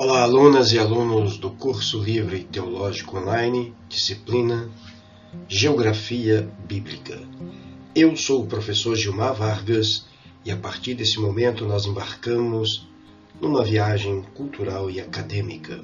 Olá, alunas e alunos do curso livre teológico online, disciplina Geografia Bíblica. Eu sou o professor Gilmar Vargas e a partir desse momento nós embarcamos numa viagem cultural e acadêmica.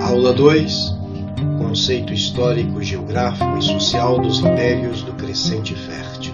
Aula 2. Conceito histórico, geográfico e social dos impérios do Crescente Fértil.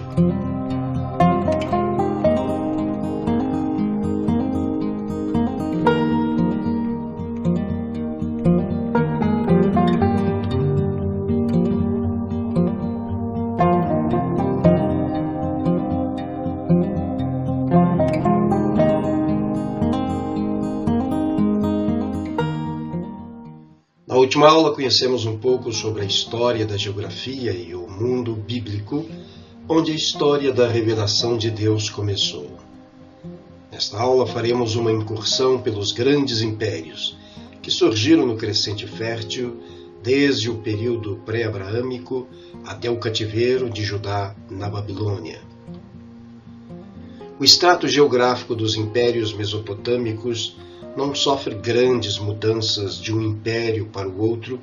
Na última aula conhecemos um pouco sobre a história da geografia e o mundo bíblico, onde a história da revelação de Deus começou. Nesta aula faremos uma incursão pelos grandes impérios que surgiram no Crescente Fértil desde o período pré-abraâmico até o cativeiro de Judá na Babilônia. O extrato geográfico dos impérios mesopotâmicos não sofre grandes mudanças de um império para o outro,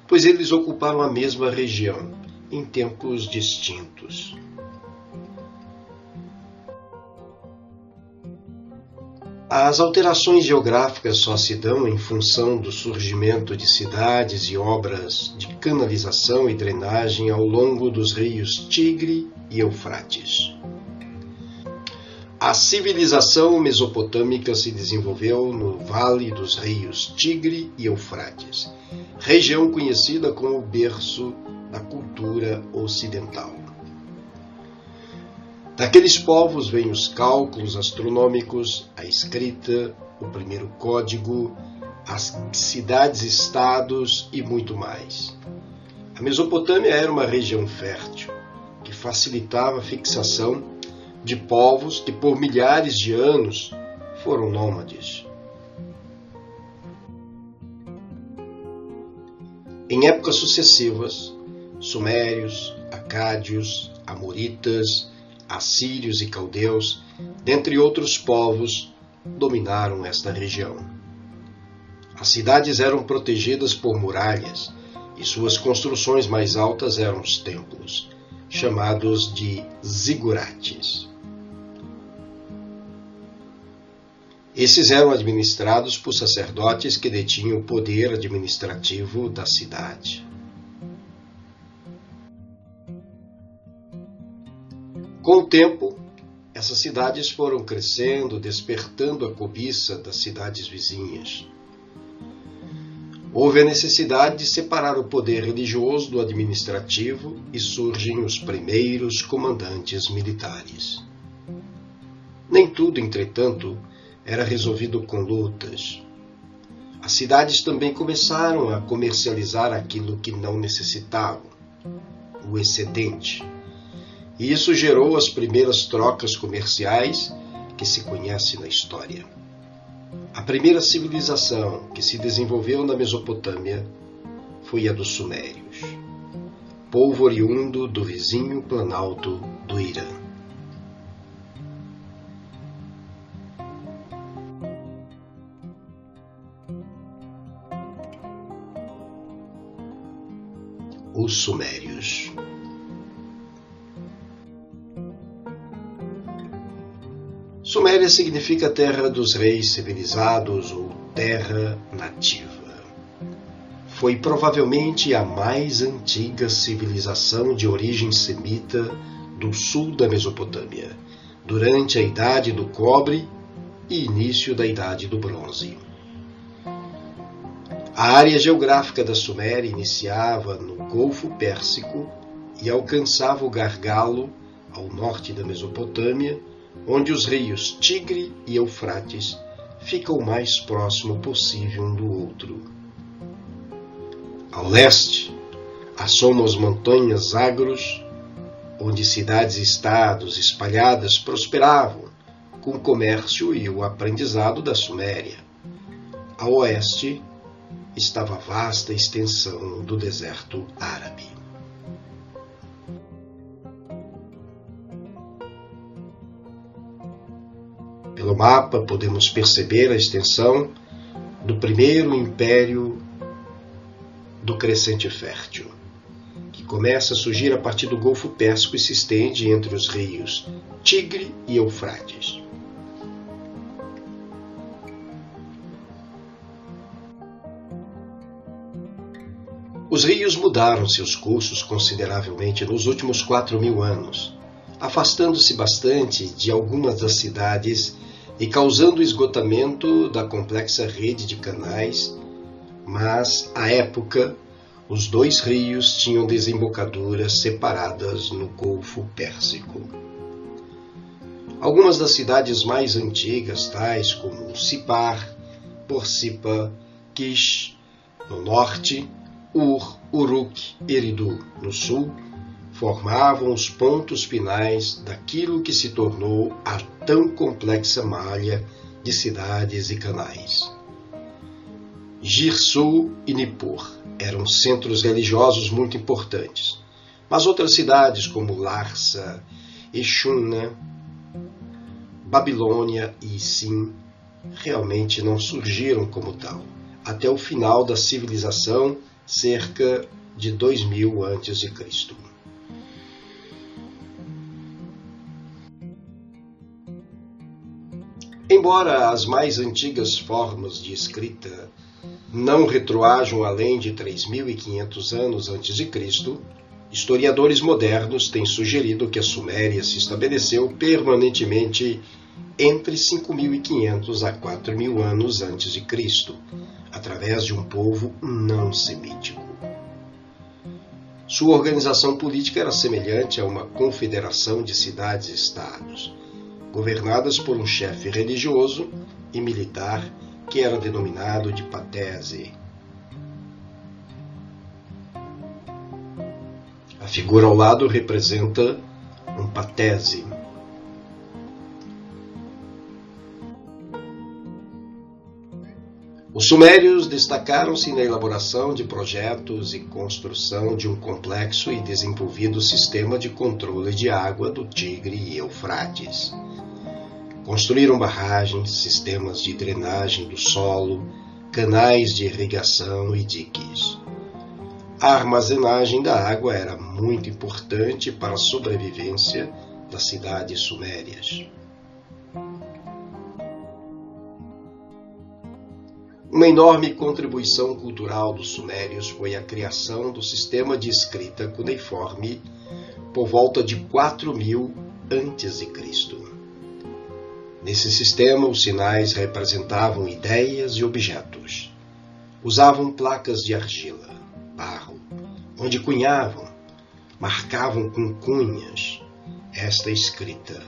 pois eles ocuparam a mesma região, em tempos distintos. As alterações geográficas só se dão em função do surgimento de cidades e obras de canalização e drenagem ao longo dos rios Tigre e Eufrates. A civilização mesopotâmica se desenvolveu no vale dos rios Tigre e Eufrates, região conhecida como o berço da cultura ocidental. Daqueles povos vêm os cálculos astronômicos, a escrita, o primeiro código, as cidades-estados e muito mais. A Mesopotâmia era uma região fértil, que facilitava a fixação de povos que por milhares de anos foram nômades. Em épocas sucessivas, sumérios, acádios, amoritas, assírios e caldeus, dentre outros povos, dominaram esta região. As cidades eram protegidas por muralhas e suas construções mais altas eram os templos, chamados de zigurates. Esses eram administrados por sacerdotes que detinham o poder administrativo da cidade. Com o tempo, essas cidades foram crescendo, despertando a cobiça das cidades vizinhas. Houve a necessidade de separar o poder religioso do administrativo e surgem os primeiros comandantes militares. Nem tudo, entretanto, era resolvido com lutas. As cidades também começaram a comercializar aquilo que não necessitavam, o excedente. E isso gerou as primeiras trocas comerciais que se conhece na história. A primeira civilização que se desenvolveu na Mesopotâmia foi a dos Sumérios, povo oriundo do vizinho planalto do Irã. Os Sumérios. Suméria significa terra dos reis civilizados ou terra nativa. Foi provavelmente a mais antiga civilização de origem semita do sul da Mesopotâmia, durante a Idade do Cobre e início da Idade do Bronze. A área geográfica da Suméria iniciava no Golfo Pérsico e alcançava o gargalo ao norte da Mesopotâmia, onde os rios Tigre e Eufrates ficam o mais próximo possível um do outro. Ao leste, assomam as montanhas Zagros, onde cidades e estados espalhadas prosperavam com o comércio e o aprendizado da Suméria. Ao oeste estava a vasta extensão do deserto árabe. Pelo mapa podemos perceber a extensão do primeiro império do Crescente Fértil, que começa a surgir a partir do Golfo Pérsico e se estende entre os rios Tigre e Eufrates. Os rios mudaram seus cursos consideravelmente nos últimos 4.000 anos, afastando-se bastante de algumas das cidades e causando esgotamento da complexa rede de canais, mas, à época, os dois rios tinham desembocaduras separadas no Golfo Pérsico. Algumas das cidades mais antigas, tais como Sipar, Borsippa, Kish, no norte, Ur, Uruk, Eridu, no sul, formavam os pontos finais daquilo que se tornou a tão complexa malha de cidades e canais. Girsu e Nippur eram centros religiosos muito importantes, mas outras cidades como Larsa, Exuna, Babilônia e Sim realmente não surgiram como tal, até o final da civilização, cerca de 2000 a.C. Embora as mais antigas formas de escrita não retroajam além de 3.500 anos antes de Cristo, historiadores modernos têm sugerido que a Suméria se estabeleceu permanentemente entre 5.500 a 4.000 anos antes de Cristo, através de um povo não semítico. Sua organização política era semelhante a uma confederação de cidades-estados, governadas por um chefe religioso e militar que era denominado de patese. A figura ao lado representa um patese. Os sumérios destacaram-se na elaboração de projetos e construção de um complexo e desenvolvido sistema de controle de água do Tigre e Eufrates. Construíram barragens, sistemas de drenagem do solo, canais de irrigação e diques. A armazenagem da água era muito importante para a sobrevivência das cidades sumérias. Uma enorme contribuição cultural dos sumérios foi a criação do sistema de escrita cuneiforme por volta de 4.000 a.C. Nesse sistema, os sinais representavam ideias e objetos. Usavam placas de argila, barro, onde cunhavam, marcavam com cunhas esta escrita.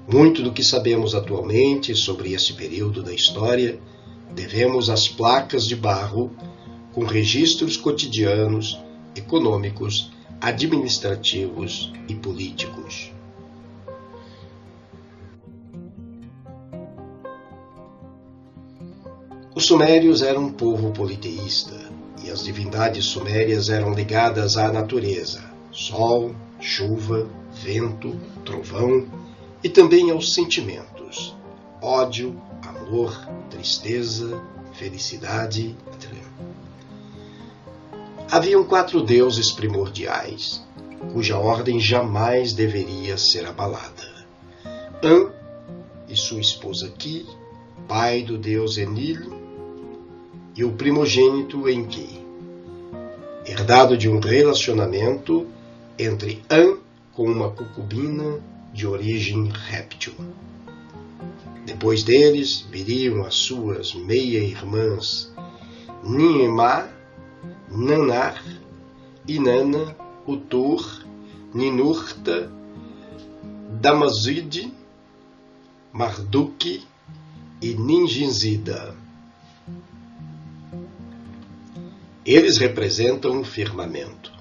Muito do que sabemos atualmente sobre esse período da história devemos às placas de barro com registros cotidianos, econômicos, administrativos e políticos. Os sumérios eram um povo politeísta e as divindades sumérias eram ligadas à natureza, sol, chuva, vento, trovão e também aos sentimentos, ódio, amor, tristeza, felicidade, etc. Haviam 4 deuses primordiais, cuja ordem jamais deveria ser abalada. An e sua esposa Ki, pai do deus Enlil, e o primogênito Enki, herdado de um relacionamento entre An com uma concubina de origem réptil. Depois deles viriam as suas meia-irmãs Ninmah, Nanar, Inanna, Utur, Ninurta, Damazide, Marduk e Ninjinzida. Eles representam o firmamento.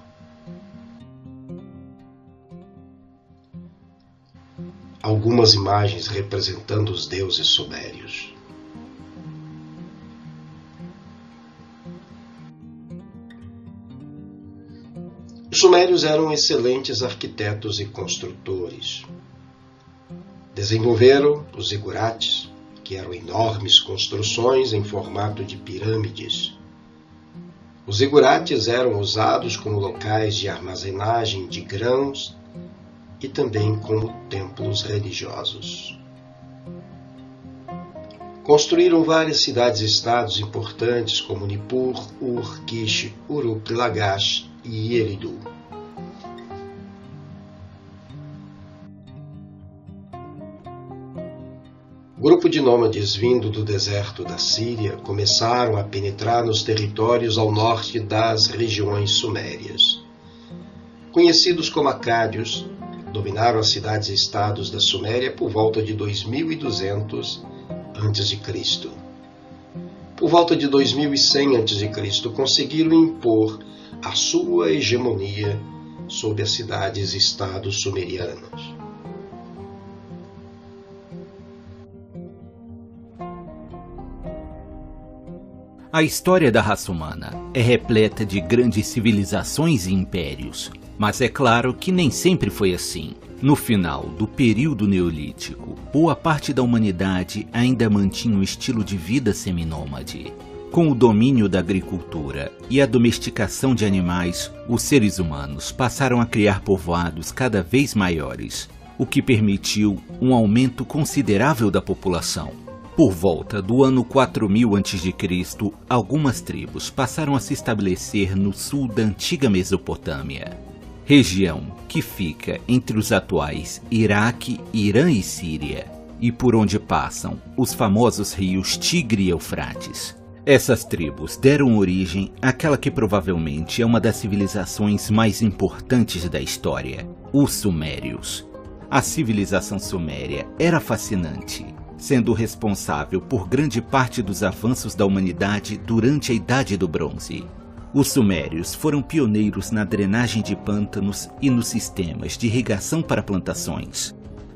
Algumas imagens representando os deuses sumérios. Os sumérios eram excelentes arquitetos e construtores. Desenvolveram os zigurates, que eram enormes construções em formato de pirâmides. Os zigurates eram usados como locais de armazenagem de grãos e também como templos religiosos. Construíram várias cidades-estados importantes como Nippur, Ur, Kish, Uruk, Lagash e Eridu. Grupo de nômades vindo do deserto da Síria começaram a penetrar nos territórios ao norte das regiões sumérias. Conhecidos como acádios, dominaram as cidades-estados da Suméria por volta de 2200 a.C. Por volta de 2100 a.C., conseguiram impor a sua hegemonia sobre as cidades-estados sumerianas. A história da raça humana é repleta de grandes civilizações e impérios, mas é claro que nem sempre foi assim. No final do período neolítico, boa parte da humanidade ainda mantinha um estilo de vida seminômade. Com o domínio da agricultura e a domesticação de animais, os seres humanos passaram a criar povoados cada vez maiores, o que permitiu um aumento considerável da população. Por volta do ano 4000 a.C., algumas tribos passaram a se estabelecer no sul da antiga Mesopotâmia, região que fica entre os atuais Iraque, Irã e Síria, e por onde passam os famosos rios Tigre e Eufrates. Essas tribos deram origem àquela que provavelmente é uma das civilizações mais importantes da história, os Sumérios. A civilização suméria era fascinante, sendo responsável por grande parte dos avanços da humanidade durante a Idade do Bronze. Os sumérios foram pioneiros na drenagem de pântanos e nos sistemas de irrigação para plantações.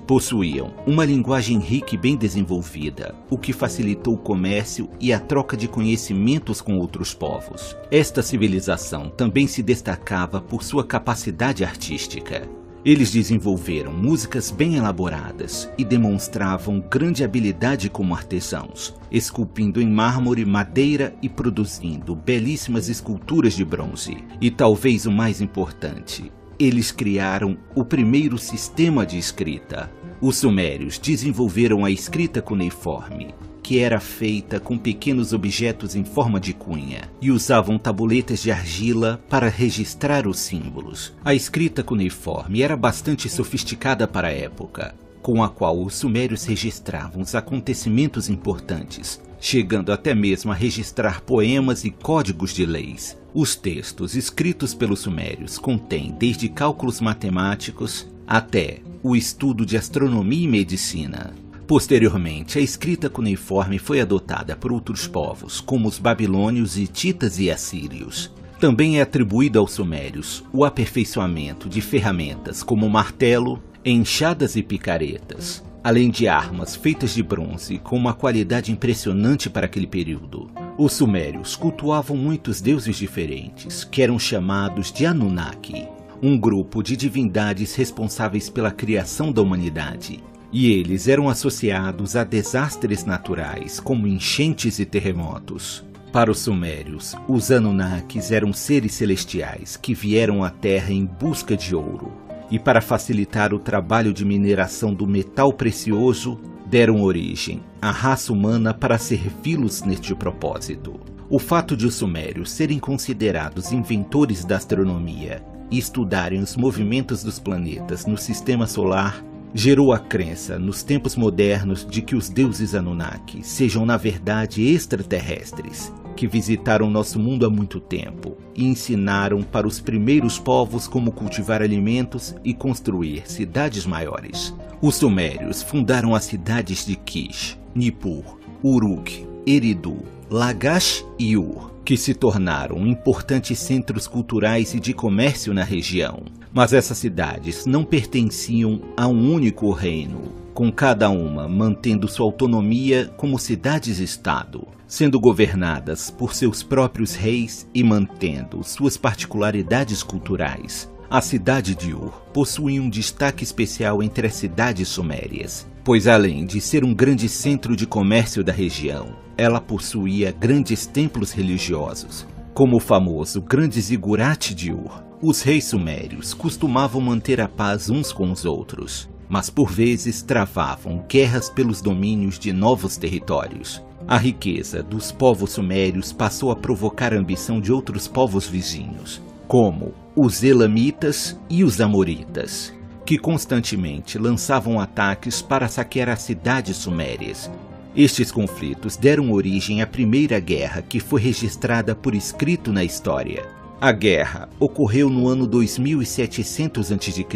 Possuíam uma linguagem rica e bem desenvolvida, o que facilitou o comércio e a troca de conhecimentos com outros povos. Esta civilização também se destacava por sua capacidade artística. Eles desenvolveram músicas bem elaboradas e demonstravam grande habilidade como artesãos, esculpindo em mármore, madeira e produzindo belíssimas esculturas de bronze. E talvez o mais importante, eles criaram o primeiro sistema de escrita. Os sumérios desenvolveram a escrita cuneiforme, que era feita com pequenos objetos em forma de cunha, e usavam tabuletas de argila para registrar os símbolos. A escrita cuneiforme era bastante sofisticada para a época, com a qual os sumérios registravam os acontecimentos importantes, chegando até mesmo a registrar poemas e códigos de leis. Os textos escritos pelos sumérios contêm desde cálculos matemáticos até o estudo de astronomia e medicina. Posteriormente, a escrita cuneiforme foi adotada por outros povos, como os babilônios, hititas e assírios. Também é atribuído aos sumérios o aperfeiçoamento de ferramentas como martelo, enxadas e picaretas, além de armas feitas de bronze com uma qualidade impressionante para aquele período. Os sumérios cultuavam muitos deuses diferentes, que eram chamados de Anunnaki, um grupo de divindades responsáveis pela criação da humanidade. E eles eram associados a desastres naturais, como enchentes e terremotos. Para os sumérios, os Anunnakis eram seres celestiais que vieram à Terra em busca de ouro. E para facilitar o trabalho de mineração do metal precioso, deram origem à raça humana para servi-los neste propósito. O fato de os sumérios serem considerados inventores da astronomia e estudarem os movimentos dos planetas no sistema solar gerou a crença nos tempos modernos de que os deuses Anunnaki sejam na verdade extraterrestres, que visitaram nosso mundo há muito tempo e ensinaram para os primeiros povos como cultivar alimentos e construir cidades maiores. Os sumérios fundaram as cidades de Kish, Nippur, Uruk, Eridu, Lagash e Ur, que se tornaram importantes centros culturais e de comércio na região. Mas essas cidades não pertenciam a um único reino, com cada uma mantendo sua autonomia como cidades-estado, sendo governadas por seus próprios reis e mantendo suas particularidades culturais. A cidade de Ur possuía um destaque especial entre as cidades sumérias, pois além de ser um grande centro de comércio da região, ela possuía grandes templos religiosos, como o famoso Grande Zigurate de Ur. Os reis sumérios costumavam manter a paz uns com os outros, mas por vezes travavam guerras pelos domínios de novos territórios. A riqueza dos povos sumérios passou a provocar a ambição de outros povos vizinhos, como os Elamitas e os Amoritas, que constantemente lançavam ataques para saquear as cidades sumérias. Estes conflitos deram origem à Primeira Guerra, que foi registrada por escrito na história. A guerra ocorreu no ano 2700 a.C.,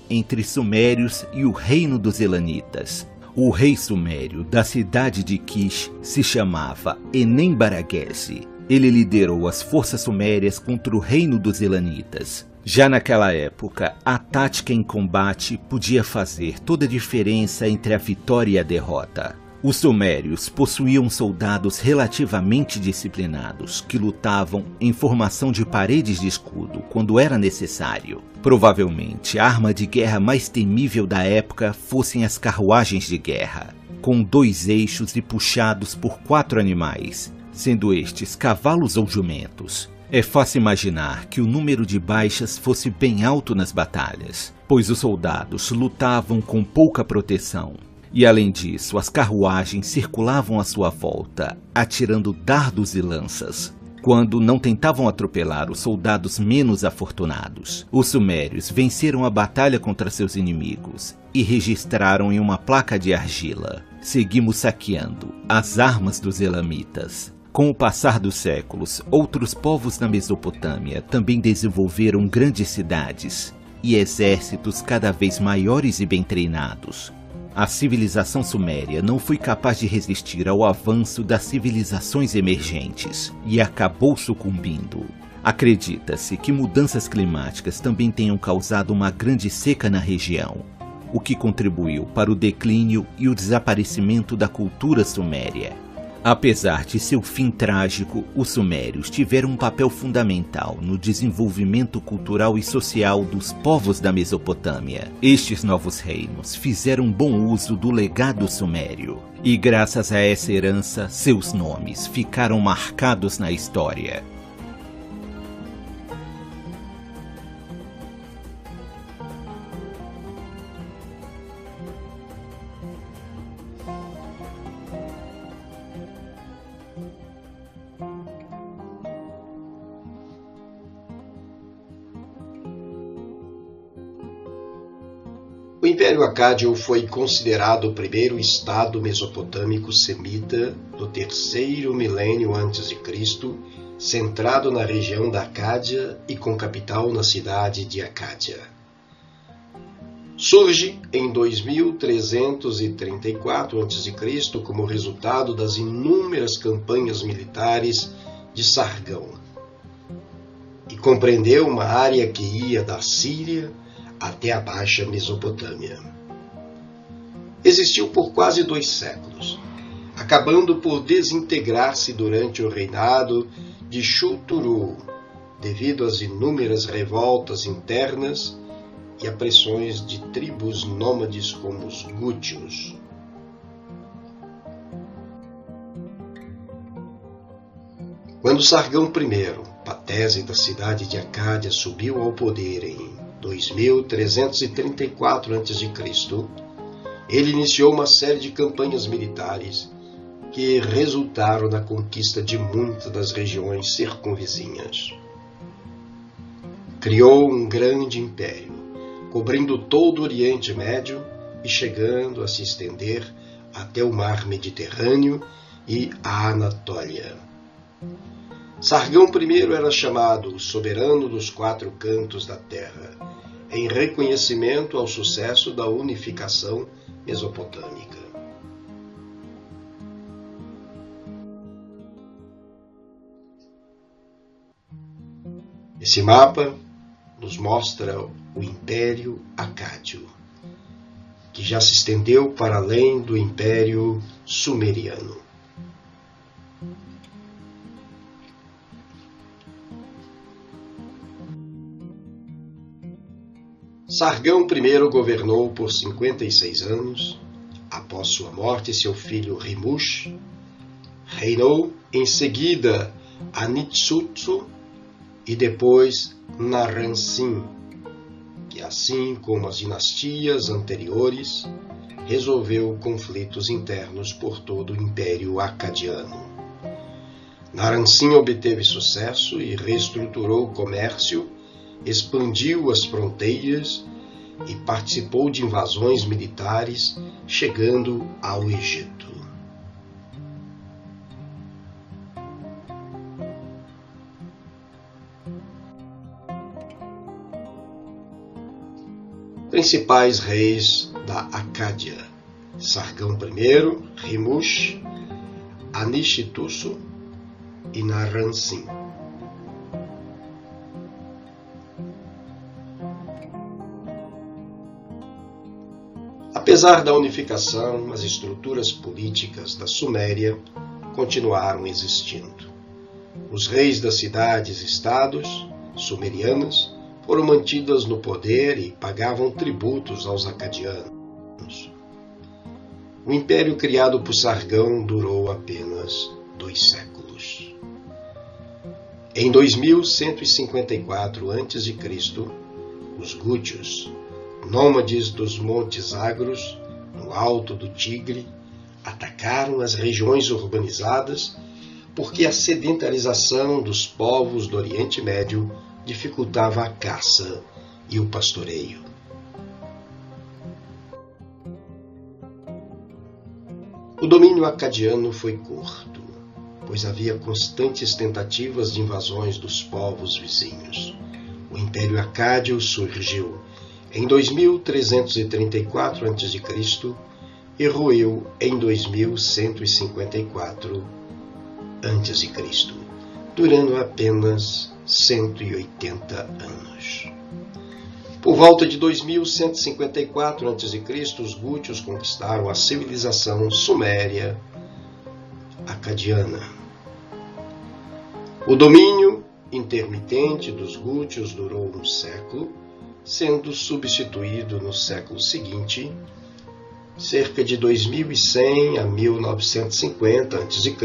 entre Sumérios e o reino dos Elanitas. O rei sumério da cidade de Kish se chamava Enem-Baraguese. Ele liderou as forças sumérias contra o reino dos Elanitas. Já naquela época, a tática em combate podia fazer toda a diferença entre a vitória e a derrota. Os sumérios possuíam soldados relativamente disciplinados, que lutavam em formação de paredes de escudo quando era necessário. Provavelmente, a arma de guerra mais temível da época fossem as carruagens de guerra, com 2 eixos e puxados por 4 animais, sendo estes cavalos ou jumentos. É fácil imaginar que o número de baixas fosse bem alto nas batalhas, pois os soldados lutavam com pouca proteção. E além disso, as carruagens circulavam à sua volta, atirando dardos e lanças, quando não tentavam atropelar os soldados menos afortunados. Os sumérios venceram a batalha contra seus inimigos e registraram em uma placa de argila: "Seguimos saqueando as armas dos Elamitas." Com o passar dos séculos, outros povos na Mesopotâmia também desenvolveram grandes cidades e exércitos cada vez maiores e bem treinados. A civilização suméria não foi capaz de resistir ao avanço das civilizações emergentes e acabou sucumbindo. Acredita-se que mudanças climáticas também tenham causado uma grande seca na região, o que contribuiu para o declínio e o desaparecimento da cultura suméria. Apesar de seu fim trágico, os sumérios tiveram um papel fundamental no desenvolvimento cultural e social dos povos da Mesopotâmia. Estes novos reinos fizeram bom uso do legado sumério, e graças a essa herança, seus nomes ficaram marcados na história. O Império Acádio foi considerado o primeiro estado mesopotâmico semita do 3º milênio a.C., centrado na região da Acádia e com capital na cidade de Acádia. Surge em 2334 a.C. como resultado das inúmeras campanhas militares de Sargão e compreendeu uma área que ia da Síria até a Baixa Mesopotâmia. Existiu por quase 2 séculos, acabando por desintegrar-se durante o reinado de Shuturu, devido às inúmeras revoltas internas e a pressões de tribos nômades como os Gútios. Quando Sargão I, patese da cidade de Acádia, subiu ao poder em 2334 a.C., ele iniciou uma série de campanhas militares que resultaram na conquista de muitas das regiões circunvizinhas. Criou um grande império, cobrindo todo o Oriente Médio e chegando a se estender até o mar Mediterrâneo e a Anatólia. Sargão I era chamado soberano dos 4 cantos da terra, em reconhecimento ao sucesso da unificação mesopotâmica. Esse mapa nos mostra o Império Acádio, que já se estendeu para além do Império Sumeriano. Sargão I governou por 56 anos. Após sua morte, seu filho Rimush reinou, em seguida Anitsutsu e depois Naram-Sin, que, assim como as dinastias anteriores, resolveu conflitos internos por todo o Império Acadiano. Naram-Sin obteve sucesso e reestruturou o comércio, expandiu as fronteiras e participou de invasões militares, chegando ao Egito. Principais reis da Acádia: Sargão I, Rimush, Anishitusu e Naram-Sin. Apesar da unificação, as estruturas políticas da Suméria continuaram existindo. Os reis das cidades-estados sumerianas foram mantidas no poder e pagavam tributos aos acadianos. O império criado por Sargão durou apenas 2 séculos. Em 2154 a.C., os gútios, nômades dos Montes Agros, no alto do Tigre, atacaram as regiões urbanizadas porque a sedentarização dos povos do Oriente Médio dificultava a caça e o pastoreio. O domínio acadiano foi curto, pois havia constantes tentativas de invasões dos povos vizinhos. O Império Acádio surgiu em 2334 a.C. e ruiu em 2154 a.C., durando apenas 180 anos. Por volta de 2154 a.C., os gútios conquistaram a civilização suméria acadiana. O domínio intermitente dos gútios durou 1 século, sendo substituído no século seguinte, cerca de 2100 a 1950 a.C.,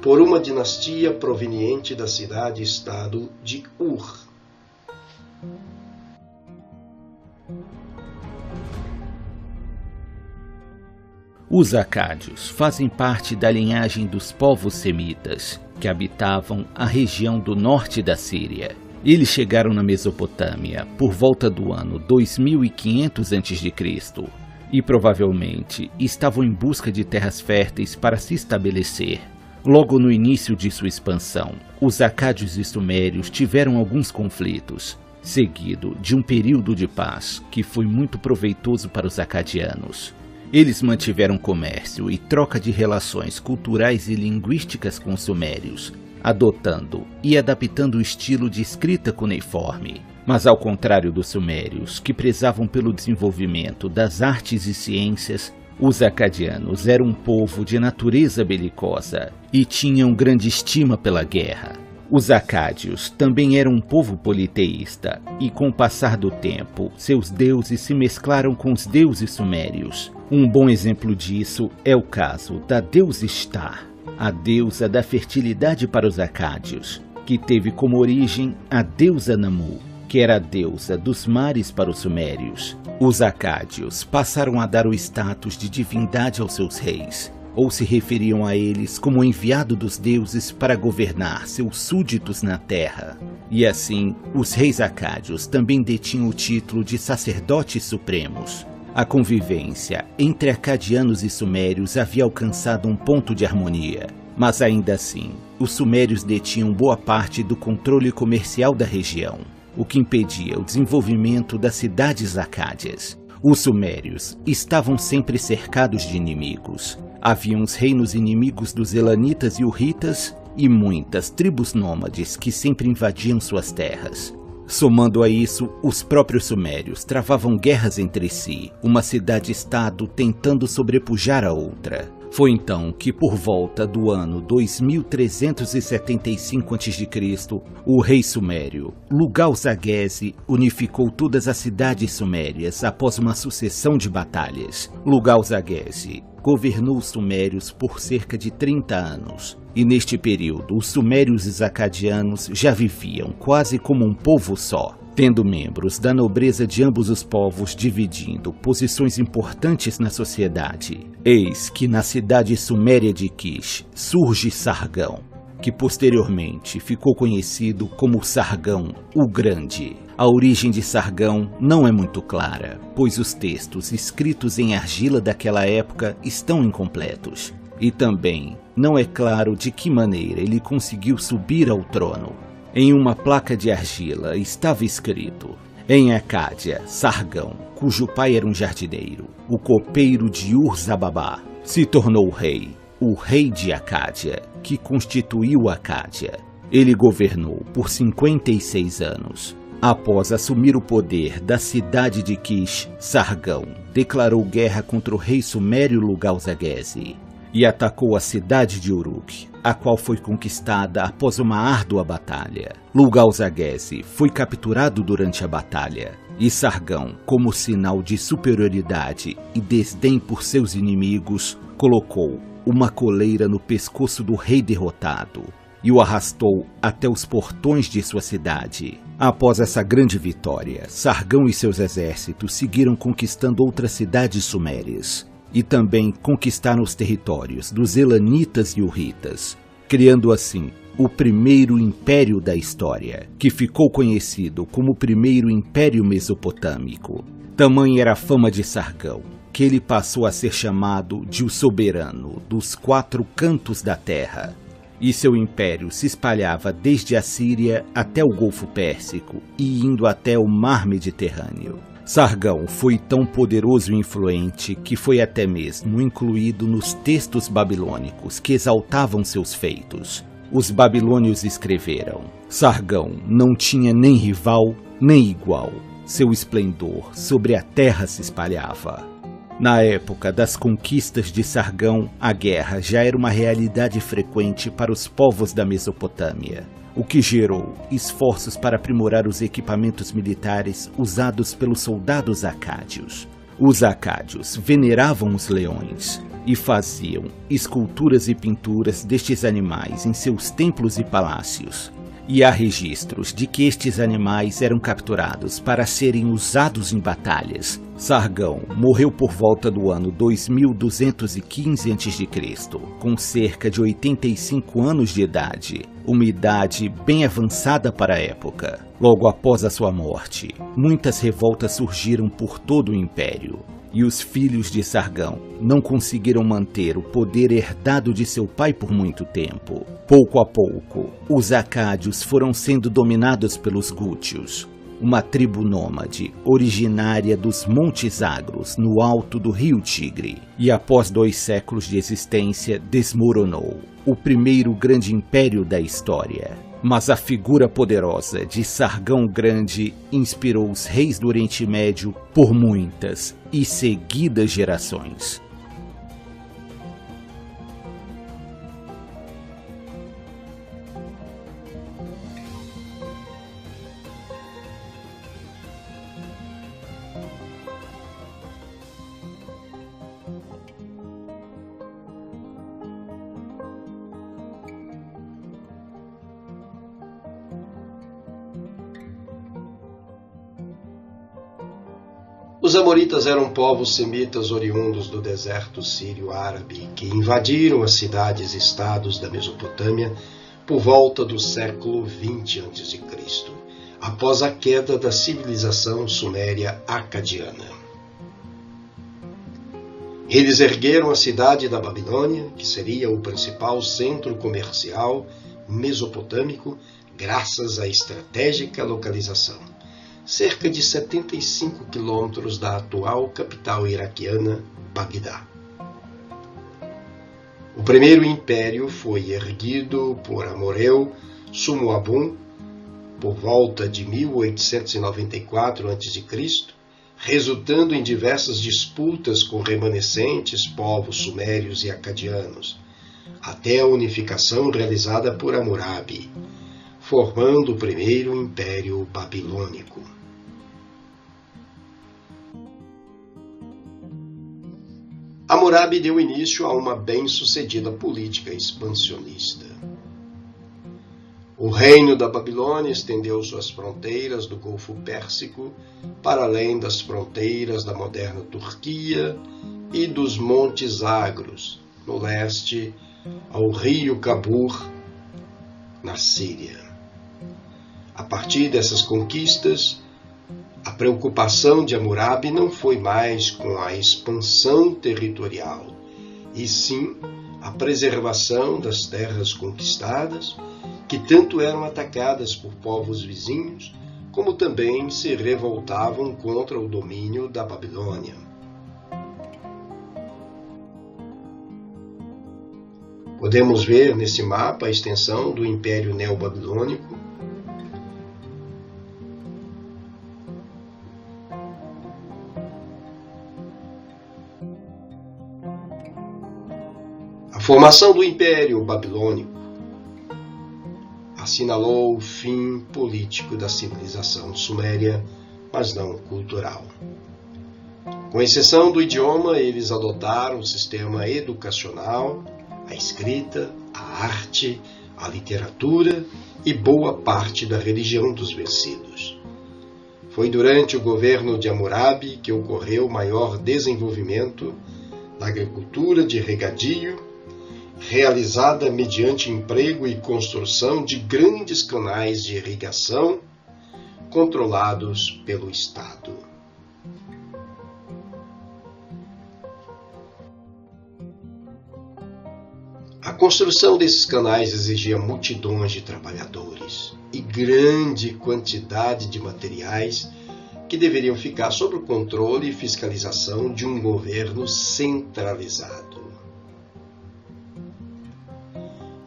por uma dinastia proveniente da cidade-estado de Ur. Os acádios fazem parte da linhagem dos povos semitas, que habitavam a região do norte da Síria. Eles chegaram na Mesopotâmia por volta do ano 2500 a.C. e provavelmente estavam em busca de terras férteis para se estabelecer. Logo no início de sua expansão, os acádios e sumérios tiveram alguns conflitos, seguido de um período de paz que foi muito proveitoso para os acadianos. Eles mantiveram comércio e troca de relações culturais e linguísticas com os sumérios, adotando e adaptando o estilo de escrita cuneiforme. Mas ao contrário dos sumérios, que prezavam pelo desenvolvimento das artes e ciências, os acadianos eram um povo de natureza belicosa e tinham grande estima pela guerra. Os acádios também eram um povo politeísta e, com o passar do tempo, seus deuses se mesclaram com os deuses sumérios. Um bom exemplo disso é o caso da deusa Ishtar, a deusa da fertilidade para os acádios, que teve como origem a deusa Namu, que era a deusa dos mares para os sumérios. Os acádios passaram a dar o status de divindade aos seus reis, ou se referiam a eles como enviado dos deuses para governar seus súditos na terra. E assim, os reis acádios também detinham o título de sacerdotes supremos. A convivência entre acadianos e sumérios havia alcançado um ponto de harmonia, Mas ainda assim, os sumérios detinham boa parte do controle comercial da região, o que impedia o desenvolvimento das cidades acádias. Os sumérios estavam sempre cercados de inimigos. Havia os reinos inimigos dos elanitas e hurritas e muitas tribos nômades que sempre invadiam suas terras. Somando a isso, os próprios sumérios travavam guerras entre si, uma cidade-estado tentando sobrepujar a outra. Foi então que, por volta do ano 2375 a.C., o rei sumério, Lugal-Zaghese, unificou todas as cidades sumérias após uma sucessão de batalhas. Lugal-Zaghese governou os sumérios por cerca de 30 anos. E neste período, os sumérios e os acadianos já viviam quase como um povo só, tendo membros da nobreza de ambos os povos dividindo posições importantes na sociedade. Eis que na cidade suméria de Kish surge Sargão, que posteriormente ficou conhecido como Sargão o Grande. A origem de Sargão não é muito clara, pois os textos escritos em argila daquela época estão incompletos. E também não é claro de que maneira ele conseguiu subir ao trono. Em uma placa de argila estava escrito: em Acádia, Sargão, cujo pai era um jardineiro, o copeiro de Ur-Zababá, se tornou rei, o rei de Acádia, que constituiu Acádia. Ele governou por 56 anos. Após assumir o poder da cidade de Kish, Sargão declarou guerra contra o rei sumério Lugal-Zaghese e atacou a cidade de Uruk, a qual foi conquistada após uma árdua batalha. Lugal-Zaghese foi capturado durante a batalha, e Sargão, como sinal de superioridade e desdém por seus inimigos, colocou uma coleira no pescoço do rei derrotado e o arrastou até os portões de sua cidade. Após essa grande vitória, Sargão e seus exércitos seguiram conquistando outras cidades sumérias, e também conquistaram os territórios dos elanitas e hurritas, criando assim o primeiro império da história, que ficou conhecido como o primeiro império mesopotâmico. Tamanha era a fama de Sargão, que ele passou a ser chamado de o soberano dos 4 cantos da terra, e seu império se espalhava desde a Síria até o Golfo Pérsico e indo até o Mar Mediterrâneo. Sargão foi tão poderoso e influente que foi até mesmo incluído nos textos babilônicos que exaltavam seus feitos. Os babilônios escreveram: Sargão não tinha nem rival, nem igual. Seu esplendor sobre a terra se espalhava. Na época das conquistas de Sargão, a guerra já era uma realidade frequente para os povos da Mesopotâmia, o que gerou esforços para aprimorar os equipamentos militares usados pelos soldados acádios. Os acádios veneravam os leões e faziam esculturas e pinturas destes animais em seus templos e palácios. E há registros de que estes animais eram capturados para serem usados em batalhas. Sargão morreu por volta do ano 2215 a.C., com cerca de 85 anos de idade, uma idade bem avançada para a época. Logo após a sua morte, muitas revoltas surgiram por todo o império, e os filhos de Sargão não conseguiram manter o poder herdado de seu pai por muito tempo. Pouco a pouco, os acádios foram sendo dominados pelos gútios, uma tribo nômade originária dos Montes Agros, no alto do rio Tigre, e após 2 séculos de existência desmoronou, o primeiro grande império da história. Mas a figura poderosa de Sargão Grande inspirou os reis do Oriente Médio por muitas e seguidas gerações. Os amoritas eram povos semitas oriundos do deserto sírio-árabe que invadiram as cidades-estados da Mesopotâmia por volta do século XX a.C., após a queda da civilização suméria acadiana. Eles ergueram a cidade da Babilônia, que seria o principal centro comercial mesopotâmico, graças à estratégica localização, cerca de 75 quilômetros da atual capital iraquiana, Bagdá. O primeiro império foi erguido por Amoreu Sumu-Abum por volta de 1894 a.C., resultando em diversas disputas com remanescentes povos sumérios e acadianos, até a unificação realizada por Hammurabi, formando o primeiro império babilônico. Hammurabi deu início a uma bem-sucedida política expansionista. O reino da Babilônia estendeu suas fronteiras do Golfo Pérsico para além das fronteiras da moderna Turquia e dos Montes Zagros, no leste, ao rio Cabur, na Síria. A partir dessas conquistas, a preocupação de Hammurabi não foi mais com a expansão territorial, e sim a preservação das terras conquistadas, que tanto eram atacadas por povos vizinhos, como também se revoltavam contra o domínio da Babilônia. Podemos ver nesse mapa a extensão do Império Neobabilônico. A formação do Império Babilônico assinalou o fim político da civilização suméria, mas não cultural. Com exceção do idioma, eles adotaram o sistema educacional, a escrita, a arte, a literatura e boa parte da religião dos vencidos. Foi durante o governo de Hammurabi que ocorreu o maior desenvolvimento da agricultura de regadio, realizada mediante emprego e construção de grandes canais de irrigação controlados pelo Estado. A construção desses canais exigia multidões de trabalhadores e grande quantidade de materiais que deveriam ficar sob o controle e fiscalização de um governo centralizado.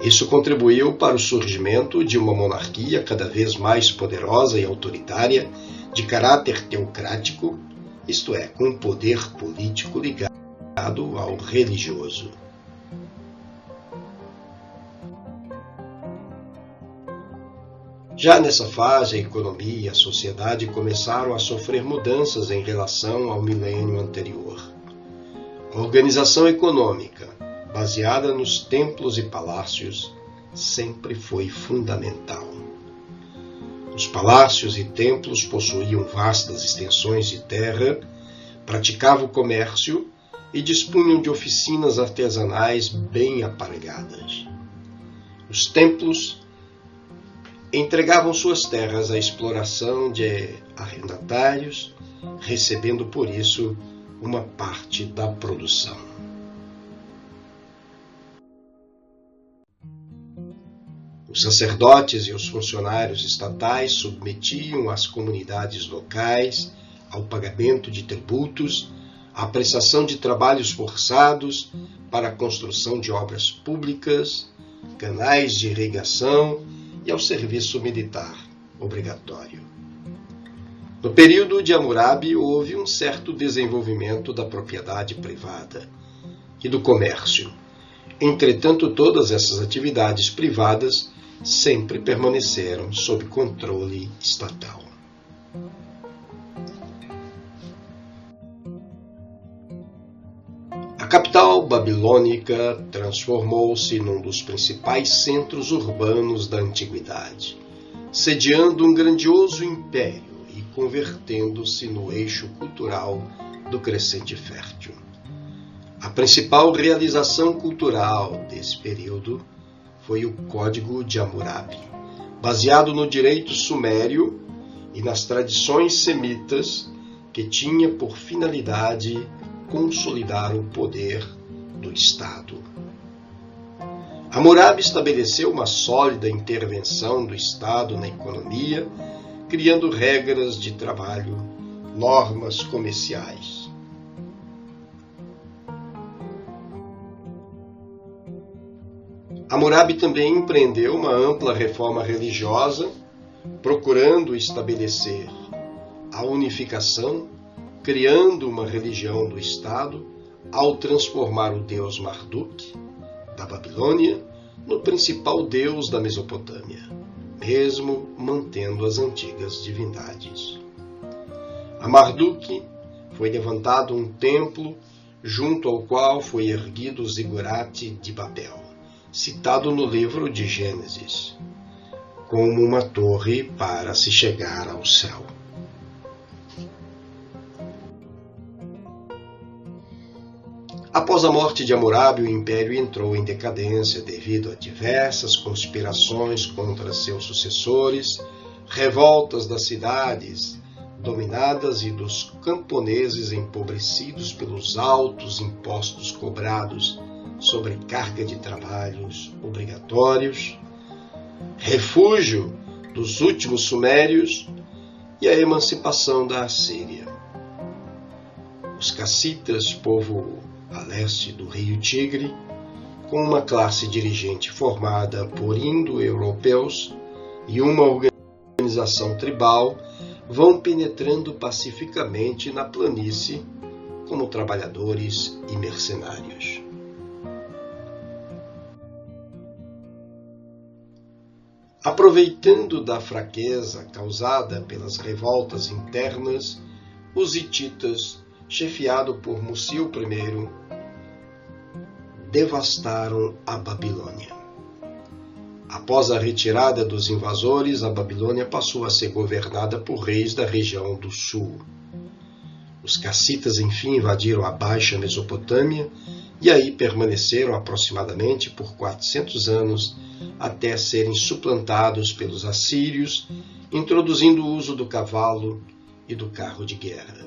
Isso contribuiu para o surgimento de uma monarquia cada vez mais poderosa e autoritária, de caráter teocrático, isto é, com poder político ligado ao religioso. Já nessa fase, a economia e a sociedade começaram a sofrer mudanças em relação ao milênio anterior. A organização econômica, baseada nos templos e palácios, sempre foi fundamental. Os palácios e templos possuíam vastas extensões de terra, praticavam o comércio e dispunham de oficinas artesanais bem aparelhadas. Os templos entregavam suas terras à exploração de arrendatários, recebendo por isso uma parte da produção. Os sacerdotes e os funcionários estatais submetiam as comunidades locais ao pagamento de tributos, à prestação de trabalhos forçados para a construção de obras públicas, canais de irrigação e ao serviço militar obrigatório. No período de Hammurabi houve um certo desenvolvimento da propriedade privada e do comércio. Entretanto, todas essas atividades privadas sempre permaneceram sob controle estatal. A capital babilônica transformou-se num dos principais centros urbanos da antiguidade, sediando um grandioso império e convertendo-se no eixo cultural do crescente fértil. A principal realização cultural desse período foi o Código de Hammurabi, baseado no direito sumério e nas tradições semitas, que tinha por finalidade consolidar o poder do Estado. Hammurabi estabeleceu uma sólida intervenção do Estado na economia, criando regras de trabalho, normas comerciais. Hammurabi também empreendeu uma ampla reforma religiosa, procurando estabelecer a unificação, criando uma religião do Estado, ao transformar o deus Marduk, da Babilônia, no principal deus da Mesopotâmia, mesmo mantendo as antigas divindades. A Marduk foi levantado um templo junto ao qual foi erguido o zigurate de Babel, citado no livro de Gênesis, como uma torre para se chegar ao céu. Após a morte de Hammurabi, o império entrou em decadência devido a diversas conspirações contra seus sucessores, revoltas das cidades dominadas e dos camponeses empobrecidos pelos altos impostos cobrados sobre carga de trabalhos obrigatórios, refúgio dos últimos sumérios e a emancipação da Assíria. Os cassitas, povo a leste do rio Tigre, com uma classe dirigente formada por indo-europeus e uma organização tribal, vão penetrando pacificamente na planície como trabalhadores e mercenários. Aproveitando da fraqueza causada pelas revoltas internas, os hititas, chefiado por Musil I, devastaram a Babilônia. Após a retirada dos invasores, a Babilônia passou a ser governada por reis da região do sul. Os cassitas, enfim, invadiram a Baixa Mesopotâmia e aí permaneceram aproximadamente por 400 anos, até serem suplantados pelos assírios, introduzindo o uso do cavalo e do carro de guerra.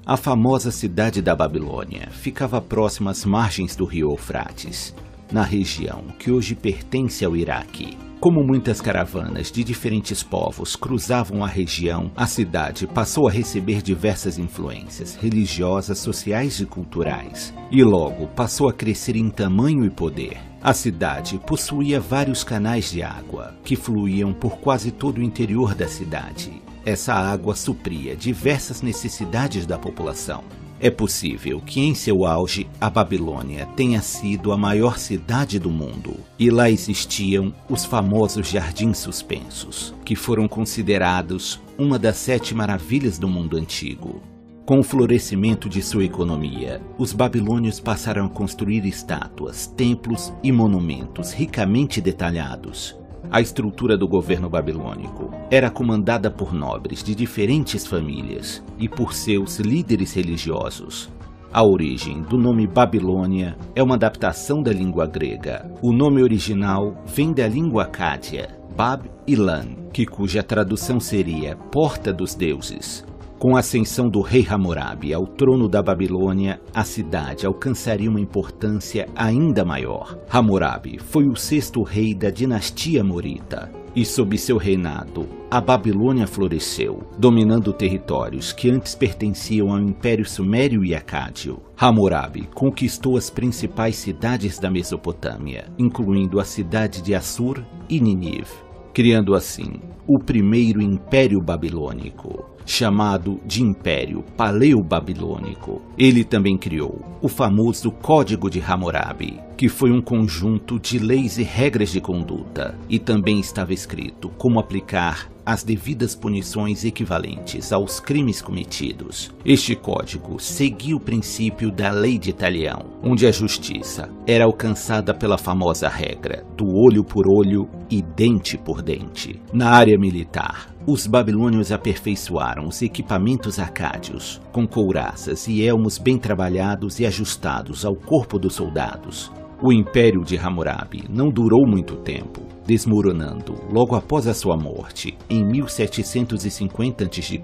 A famosa cidade da Babilônia ficava próxima às margens do rio Eufrates, na região que hoje pertence ao Iraque. Como muitas caravanas de diferentes povos cruzavam a região, a cidade passou a receber diversas influências religiosas, sociais e culturais, e logo passou a crescer em tamanho e poder. A cidade possuía vários canais de água, que fluíam por quase todo o interior da cidade. Essa água supria diversas necessidades da população. É possível que em seu auge a Babilônia tenha sido a maior cidade do mundo, e lá existiam os famosos Jardins Suspensos, que foram considerados uma das 7 maravilhas do mundo antigo. Com o florescimento de sua economia, os babilônios passaram a construir estátuas, templos e monumentos ricamente detalhados. A estrutura do governo babilônico era comandada por nobres de diferentes famílias e por seus líderes religiosos. A origem do nome Babilônia é uma adaptação da língua grega. O nome original vem da língua acádia, Bab-Ilan, cuja tradução seria Porta dos Deuses. Com a ascensão do rei Hammurabi ao trono da Babilônia, a cidade alcançaria uma importância ainda maior. Hammurabi foi o 6º rei da dinastia Amorita, e sob seu reinado, a Babilônia floresceu, dominando territórios que antes pertenciam ao Império Sumério e Acádio. Hammurabi conquistou as principais cidades da Mesopotâmia, incluindo a cidade de Assur e Nínive, criando assim o primeiro Império Babilônico, chamado de Império Paleo-Babilônico. Ele também criou o famoso Código de Hammurabi, que foi um conjunto de leis e regras de conduta, e também estava escrito como aplicar as devidas punições equivalentes aos crimes cometidos. Este código seguia o princípio da lei de Talião, onde a justiça era alcançada pela famosa regra do olho por olho e dente por dente. Na área militar, os babilônios aperfeiçoaram os equipamentos acádios, com couraças e elmos bem trabalhados e ajustados ao corpo dos soldados. O império de Hammurabi não durou muito tempo. desmoronando logo após a sua morte, em 1750 a.C.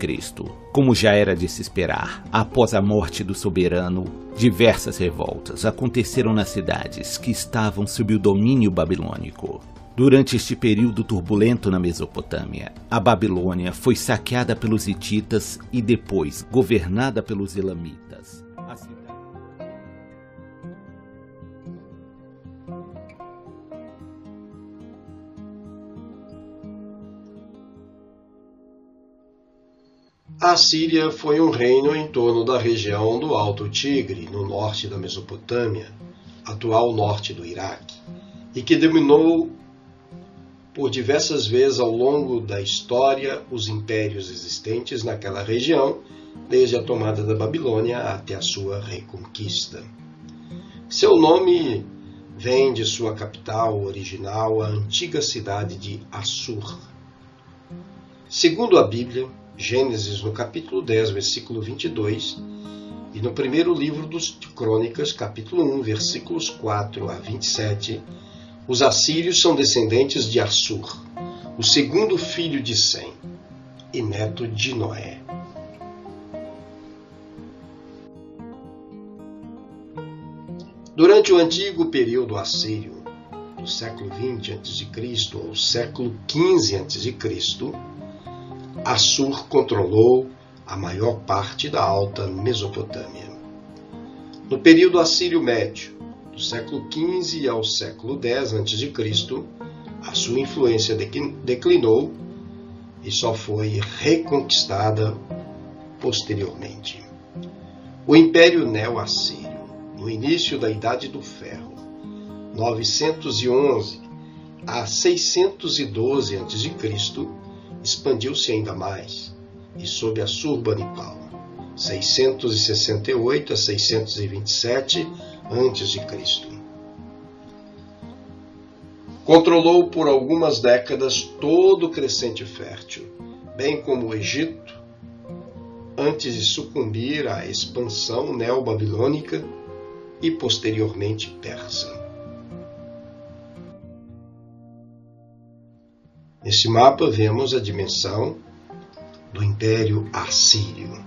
Como já era de se esperar, após a morte do soberano, diversas revoltas aconteceram nas cidades que estavam sob o domínio babilônico. Durante este período turbulento na Mesopotâmia, a Babilônia foi saqueada pelos hititas e depois governada pelos elamitas. A Síria foi um reino em torno da região do Alto Tigre, no norte da Mesopotâmia, atual norte do Iraque, e que dominou por diversas vezes ao longo da história os impérios existentes naquela região, desde a tomada da Babilônia até a sua reconquista. Seu nome vem de sua capital original, a antiga cidade de Assur. Segundo a Bíblia, Gênesis, no capítulo 10, versículo 22, e no primeiro livro de Crônicas, capítulo 1, versículos 4 a 27, os assírios são descendentes de Assur, o segundo filho de Sem e neto de Noé. Durante o antigo período assírio, do século 20 a.C. ao século 15 a.C., Assur controlou a maior parte da Alta Mesopotâmia. No período assírio médio, do século XV ao século X a.C., a sua influência declinou e só foi reconquistada posteriormente. O Império Neo-Assírio, no início da Idade do Ferro, 911 a 612 a.C., expandiu-se ainda mais, e sob Assurbanipal, 668 a 627 a.C., controlou por algumas décadas todo o crescente fértil, bem como o Egito, antes de sucumbir à expansão neobabilônica e posteriormente persa. Nesse mapa vemos a dimensão do Império Assírio.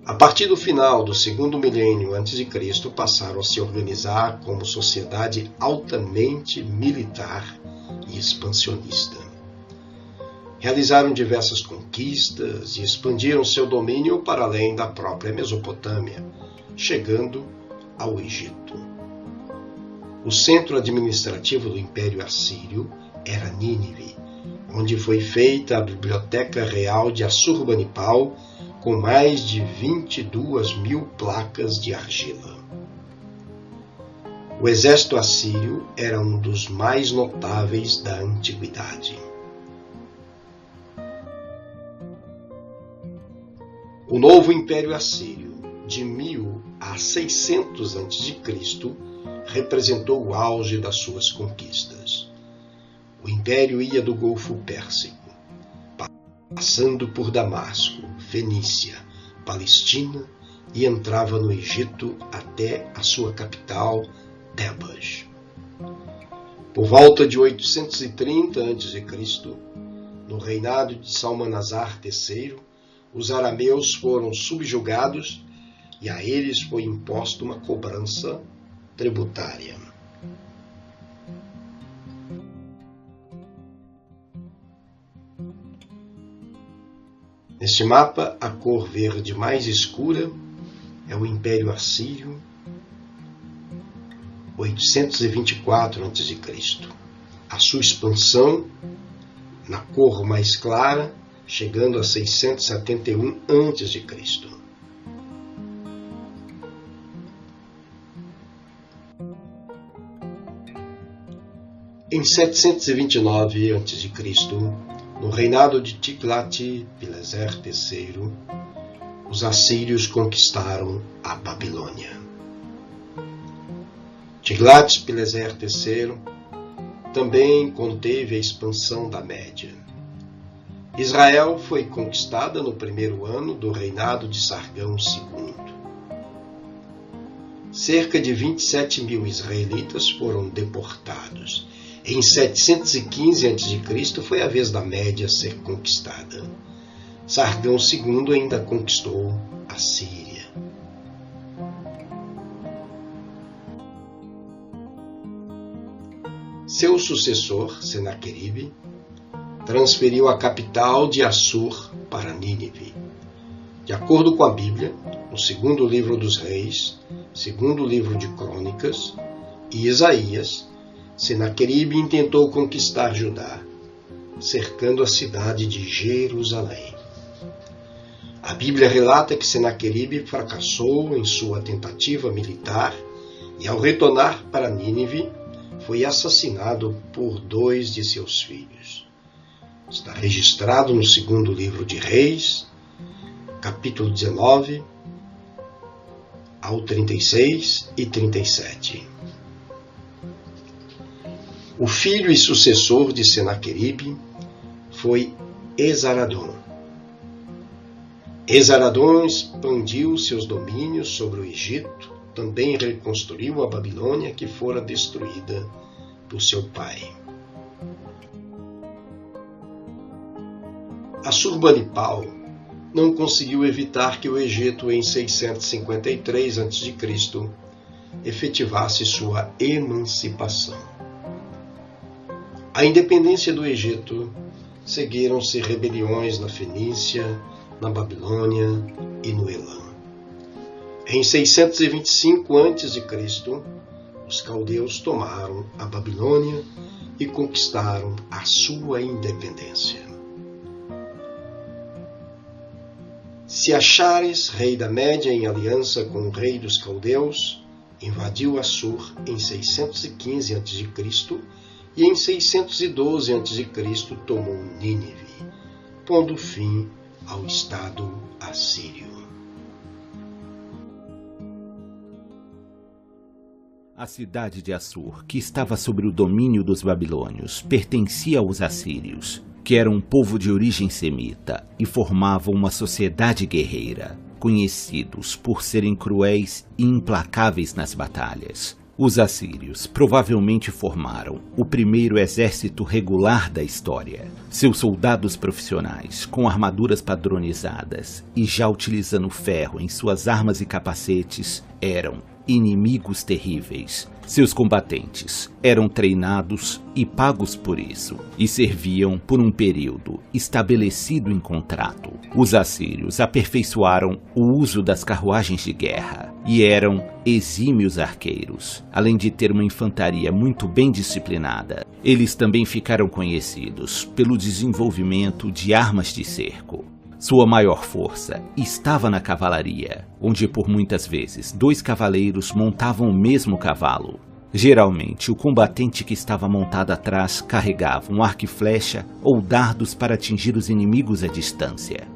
A partir do final do segundo milênio a.C., passaram a se organizar como sociedade altamente militar e expansionista. Realizaram diversas conquistas e expandiram seu domínio para além da própria Mesopotâmia, chegando ao Egito. O centro administrativo do Império Assírio era Nínive, onde foi feita a Biblioteca Real de Assurbanipal, com mais de 22.000 placas de argila. O exército assírio era um dos mais notáveis da antiguidade. O novo Império Assírio, de 1000 a 600 a.C., representou o auge das suas conquistas. O império ia do Golfo Pérsico, passando por Damasco, Fenícia, Palestina e entrava no Egito até a sua capital, Tebas. Por volta de 830 a.C., no reinado de Salmanasar III, os arameus foram subjugados e a eles foi imposta uma cobrança tributária. Neste mapa, a cor verde mais escura é o Império Assírio, 824 a.C. A sua expansão, na cor mais clara, chegando a 671 a.C. Em 729 a.C., no reinado de Tiglat-Pileser III, os assírios conquistaram a Babilônia. Tiglat-Pileser III também conteve a expansão da Média. Israel foi conquistada no primeiro ano do reinado de Sargão II. cerca de 27.000 israelitas foram deportados. Em 715 a.C. foi a vez da Média ser conquistada. Sargão II ainda conquistou a Síria. Seu sucessor, Senaqueribe, transferiu a capital de Assur para Nínive. De acordo com a Bíblia, no segundo livro dos Reis, segundo livro de Crônicas e Isaías, Senaqueribe intentou conquistar Judá, cercando a cidade de Jerusalém. A Bíblia relata que Senaqueribe fracassou em sua tentativa militar e, ao retornar para Nínive, foi assassinado por 2 de seus filhos. Está registrado no segundo livro de Reis, capítulo 19, ao 36 e 37. O filho e sucessor de Senaqueribe foi Esaradom. Esaradom expandiu seus domínios sobre o Egito, também reconstruiu a Babilônia, que fora destruída por seu pai. Assurbanipal não conseguiu evitar que o Egito, em 653 a.C., efetivasse sua emancipação. A independência do Egito seguiram-se rebeliões na Fenícia, na Babilônia e no Elam. Em 625 a.C., os caldeus tomaram a Babilônia e conquistaram a sua independência. Seachares, rei da Média, em aliança com o rei dos caldeus, invadiu Assur em 615 a.C. e em 612 a.C. tomou Nínive, pondo fim ao Estado assírio. A cidade de Assur, que estava sob o domínio dos babilônios, pertencia aos assírios, que eram um povo de origem semita e formavam uma sociedade guerreira, conhecidos por serem cruéis e implacáveis nas batalhas. Os assírios provavelmente formaram o primeiro exército regular da história. Seus soldados profissionais, com armaduras padronizadas e já utilizando ferro em suas armas e capacetes, eram inimigos terríveis. Seus combatentes eram treinados e pagos por isso, e serviam por um período estabelecido em contrato. Os assírios aperfeiçoaram o uso das carruagens de guerra e eram exímios arqueiros, além de ter uma infantaria muito bem disciplinada. Eles também ficaram conhecidos pelo desenvolvimento de armas de cerco. Sua maior força estava na cavalaria, onde por muitas vezes 2 cavaleiros montavam o mesmo cavalo. Geralmente, o combatente que estava montado atrás carregava um arco e flecha ou dardos para atingir os inimigos à distância.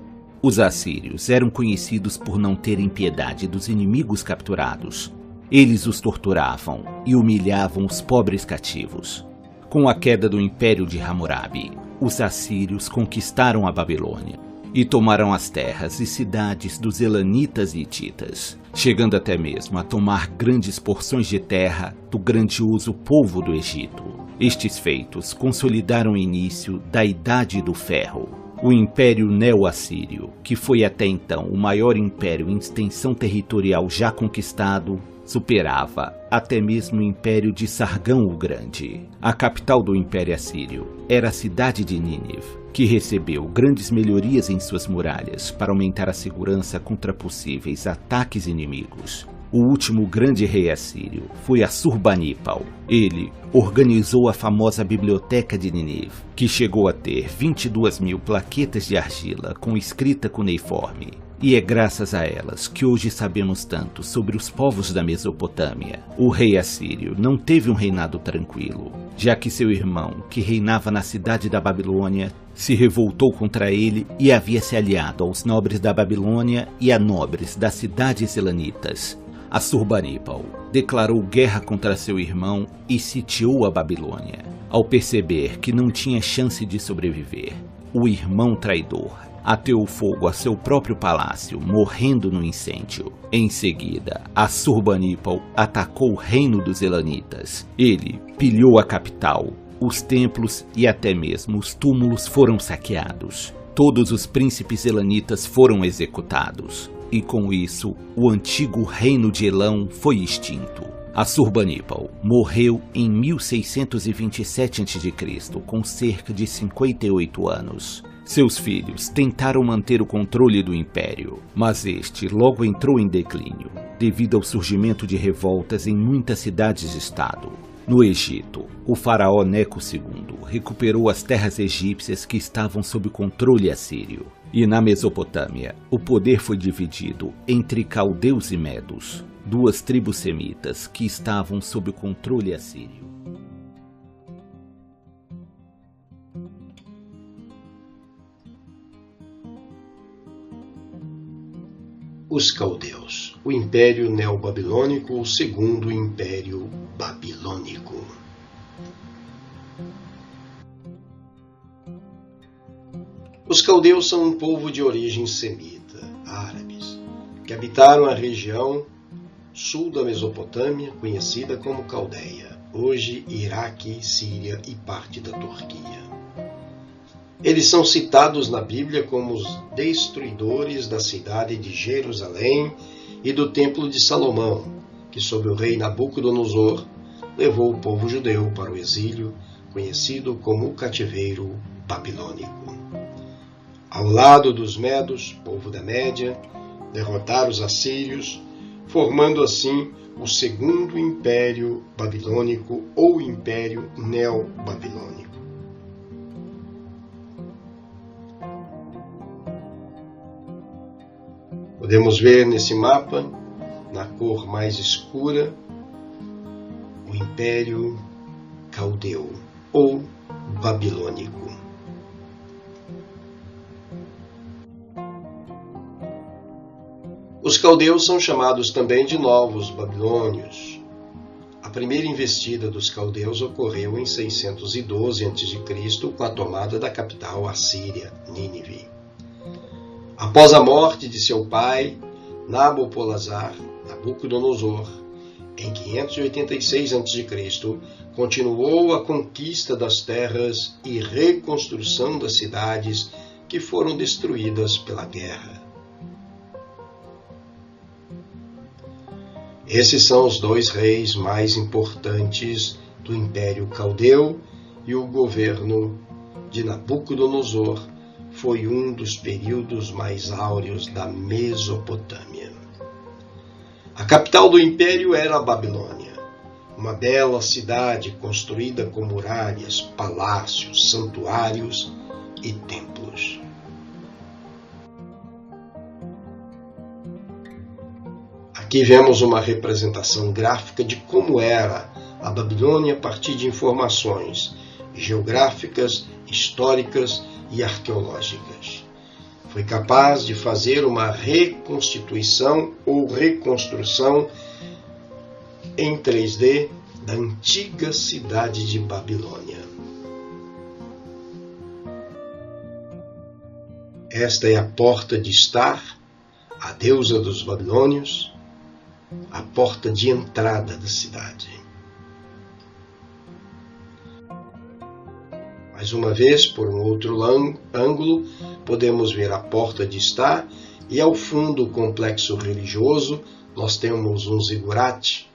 Os assírios eram conhecidos por não terem piedade dos inimigos capturados. Eles os torturavam e humilhavam os pobres cativos. Com a queda do Império de Hammurabi, os assírios conquistaram a Babilônia e tomaram as terras e cidades dos elanitas e hititas, chegando até mesmo a tomar grandes porções de terra do grandioso povo do Egito. Estes feitos consolidaram o início da Idade do Ferro, o Império Neo-Assírio, que foi até então o maior império em extensão territorial já conquistado, superava até mesmo o Império de Sargão o Grande. A capital do Império Assírio era a cidade de Nínive, que recebeu grandes melhorias em suas muralhas para aumentar a segurança contra possíveis ataques inimigos. O último grande rei assírio foi Assurbanipal. Ele organizou a famosa Biblioteca de Nínive, que chegou a ter 22.000 plaquetas de argila com escrita cuneiforme. E é graças a elas que hoje sabemos tanto sobre os povos da Mesopotâmia. O rei assírio não teve um reinado tranquilo, já que seu irmão, que reinava na cidade da Babilônia, se revoltou contra ele e havia se aliado aos nobres da Babilônia e a nobres das cidades elanitas. Assurbanipal declarou guerra contra seu irmão e sitiou a Babilônia. Ao perceber que não tinha chance de sobreviver, o irmão traidor ateou fogo a seu próprio palácio, morrendo no incêndio. Em seguida, Assurbanipal atacou o reino dos Elanitas. Ele pilhou a capital. Os templos e até mesmo os túmulos foram saqueados. Todos os príncipes elanitas foram executados. E com isso, o antigo reino de Elão foi extinto. Assurbanipal morreu em 1627 a.C., com cerca de 58 anos. Seus filhos tentaram manter o controle do império, mas este logo entrou em declínio, devido ao surgimento de revoltas em muitas cidades-estado. No Egito, o faraó Neco II recuperou as terras egípcias que estavam sob controle assírio. E na Mesopotâmia, o poder foi dividido entre caldeus e medos, duas tribos semitas que estavam sob o controle assírio. Os caldeus, o Império Neobabilônico, o segundo Império Babilônico. Os caldeus são um povo de origem semita, árabes, que habitaram a região sul da Mesopotâmia, conhecida como Caldeia, hoje Iraque, Síria e parte da Turquia. Eles são citados na Bíblia como os destruidores da cidade de Jerusalém e do Templo de Salomão, que sob o rei Nabucodonosor levou o povo judeu para o exílio, conhecido como o cativeiro babilônico. Ao lado dos medos, povo da Média, derrotaram os assírios, formando assim o segundo Império Babilônico ou Império Neobabilônico. Podemos ver nesse mapa, na cor mais escura, o Império Caldeu ou Babilônico. Os caldeus são chamados também de Novos Babilônios. A primeira investida dos caldeus ocorreu em 612 a.C., com a tomada da capital assíria, Nínive. Após a morte de seu pai, Nabopolassar, Nabucodonosor, em 586 a.C., continuou a conquista das terras e reconstrução das cidades que foram destruídas pela guerra. Esses são os dois reis mais importantes do Império Caldeu, e o governo de Nabucodonosor foi um dos períodos mais áureos da Mesopotâmia. A capital do império era a Babilônia, uma bela cidade construída com muralhas, palácios, santuários e templos. Aqui vemos uma representação gráfica de como era a Babilônia a partir de informações geográficas, históricas e arqueológicas. Foi capaz de fazer uma reconstituição ou reconstrução em 3D da antiga cidade de Babilônia. Esta é a porta de Estar, a deusa dos babilônios, a porta de entrada da cidade. Mais uma vez, por um outro ângulo, podemos ver a porta de Estar e ao fundo o complexo religioso nós temos um zigurate,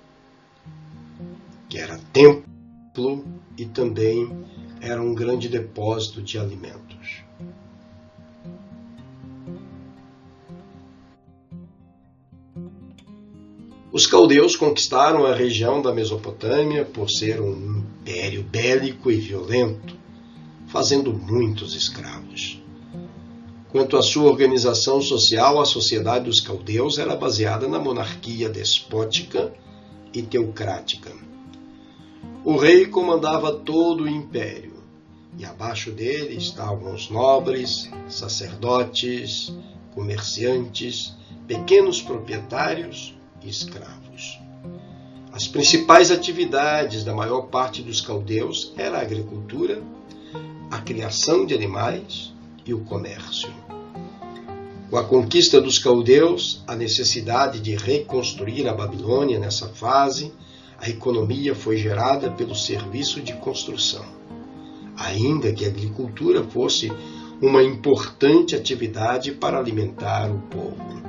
que era templo e também era um grande depósito de alimentos. Os caldeus conquistaram a região da Mesopotâmia por ser um império bélico e violento, fazendo muitos escravos. Quanto à sua organização social, a sociedade dos caldeus era baseada na monarquia despótica e teocrática. O rei comandava todo o império, e abaixo dele estavam os nobres, sacerdotes, comerciantes, pequenos proprietários e escravos. As principais atividades da maior parte dos caldeus era a agricultura, a criação de animais e o comércio. Com a conquista dos caldeus, a necessidade de reconstruir a Babilônia nessa fase, a economia foi gerada pelo serviço de construção, ainda que a agricultura fosse uma importante atividade para alimentar o povo.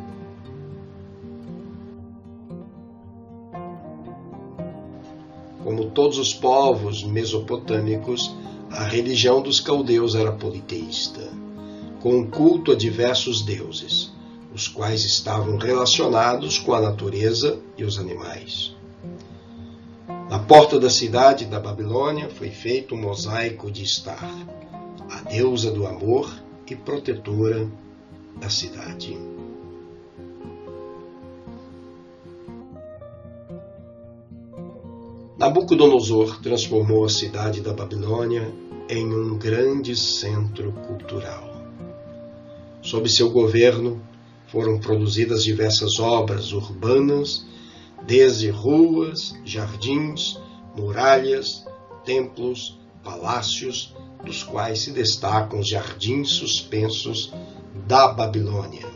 Como todos os povos mesopotâmicos, a religião dos caldeus era politeísta, com um culto a diversos deuses, os quais estavam relacionados com a natureza e os animais. Na porta da cidade da Babilônia foi feito um mosaico de Star, a deusa do amor e protetora da cidade. Nabucodonosor transformou a cidade da Babilônia em um grande centro cultural. Sob seu governo, foram produzidas diversas obras urbanas, desde ruas, jardins, muralhas, templos, palácios, dos quais se destacam os jardins suspensos da Babilônia.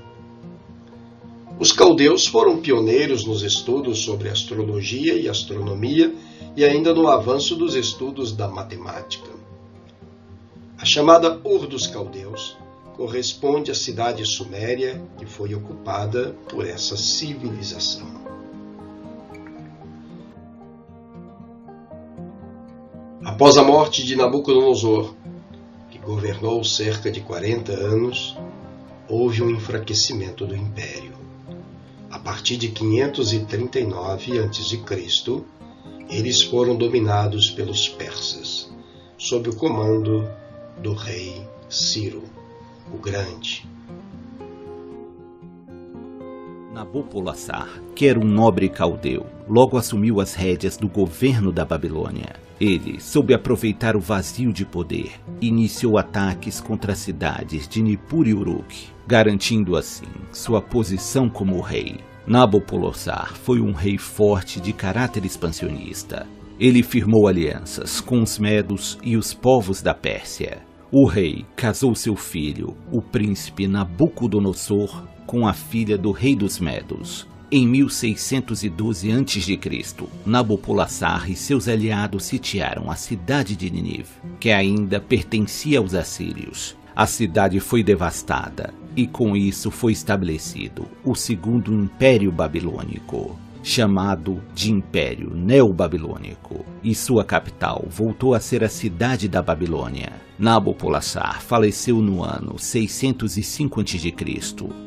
Os caldeus foram pioneiros nos estudos sobre astrologia e astronomia e ainda no avanço dos estudos da matemática. A chamada Ur dos Caldeus corresponde à cidade suméria que foi ocupada por essa civilização. Após a morte de Nabucodonosor, que governou cerca de 40 anos, houve um enfraquecimento do império. A partir de 539 a.C., eles foram dominados pelos persas, sob o comando do rei Ciro, o Grande. Nabopolassar, que era um nobre caldeu, logo assumiu as rédeas do governo da Babilônia. Ele soube aproveitar o vazio de poder e iniciou ataques contra as cidades de Nippur e Uruk, garantindo assim sua posição como rei. Nabopolassar foi um rei forte de caráter expansionista. Ele firmou alianças com os Medos e os povos da Pérsia. O rei casou seu filho, o príncipe Nabucodonosor, com a filha do rei dos Medos. Em 1612 a.C., Nabopolassar e seus aliados sitiaram a cidade de Nínive, que ainda pertencia aos assírios. A cidade foi devastada e com isso foi estabelecido o segundo Império Babilônico, chamado de Império Neobabilônico, e sua capital voltou a ser a cidade da Babilônia. Nabopolassar faleceu no ano 605 a.C.,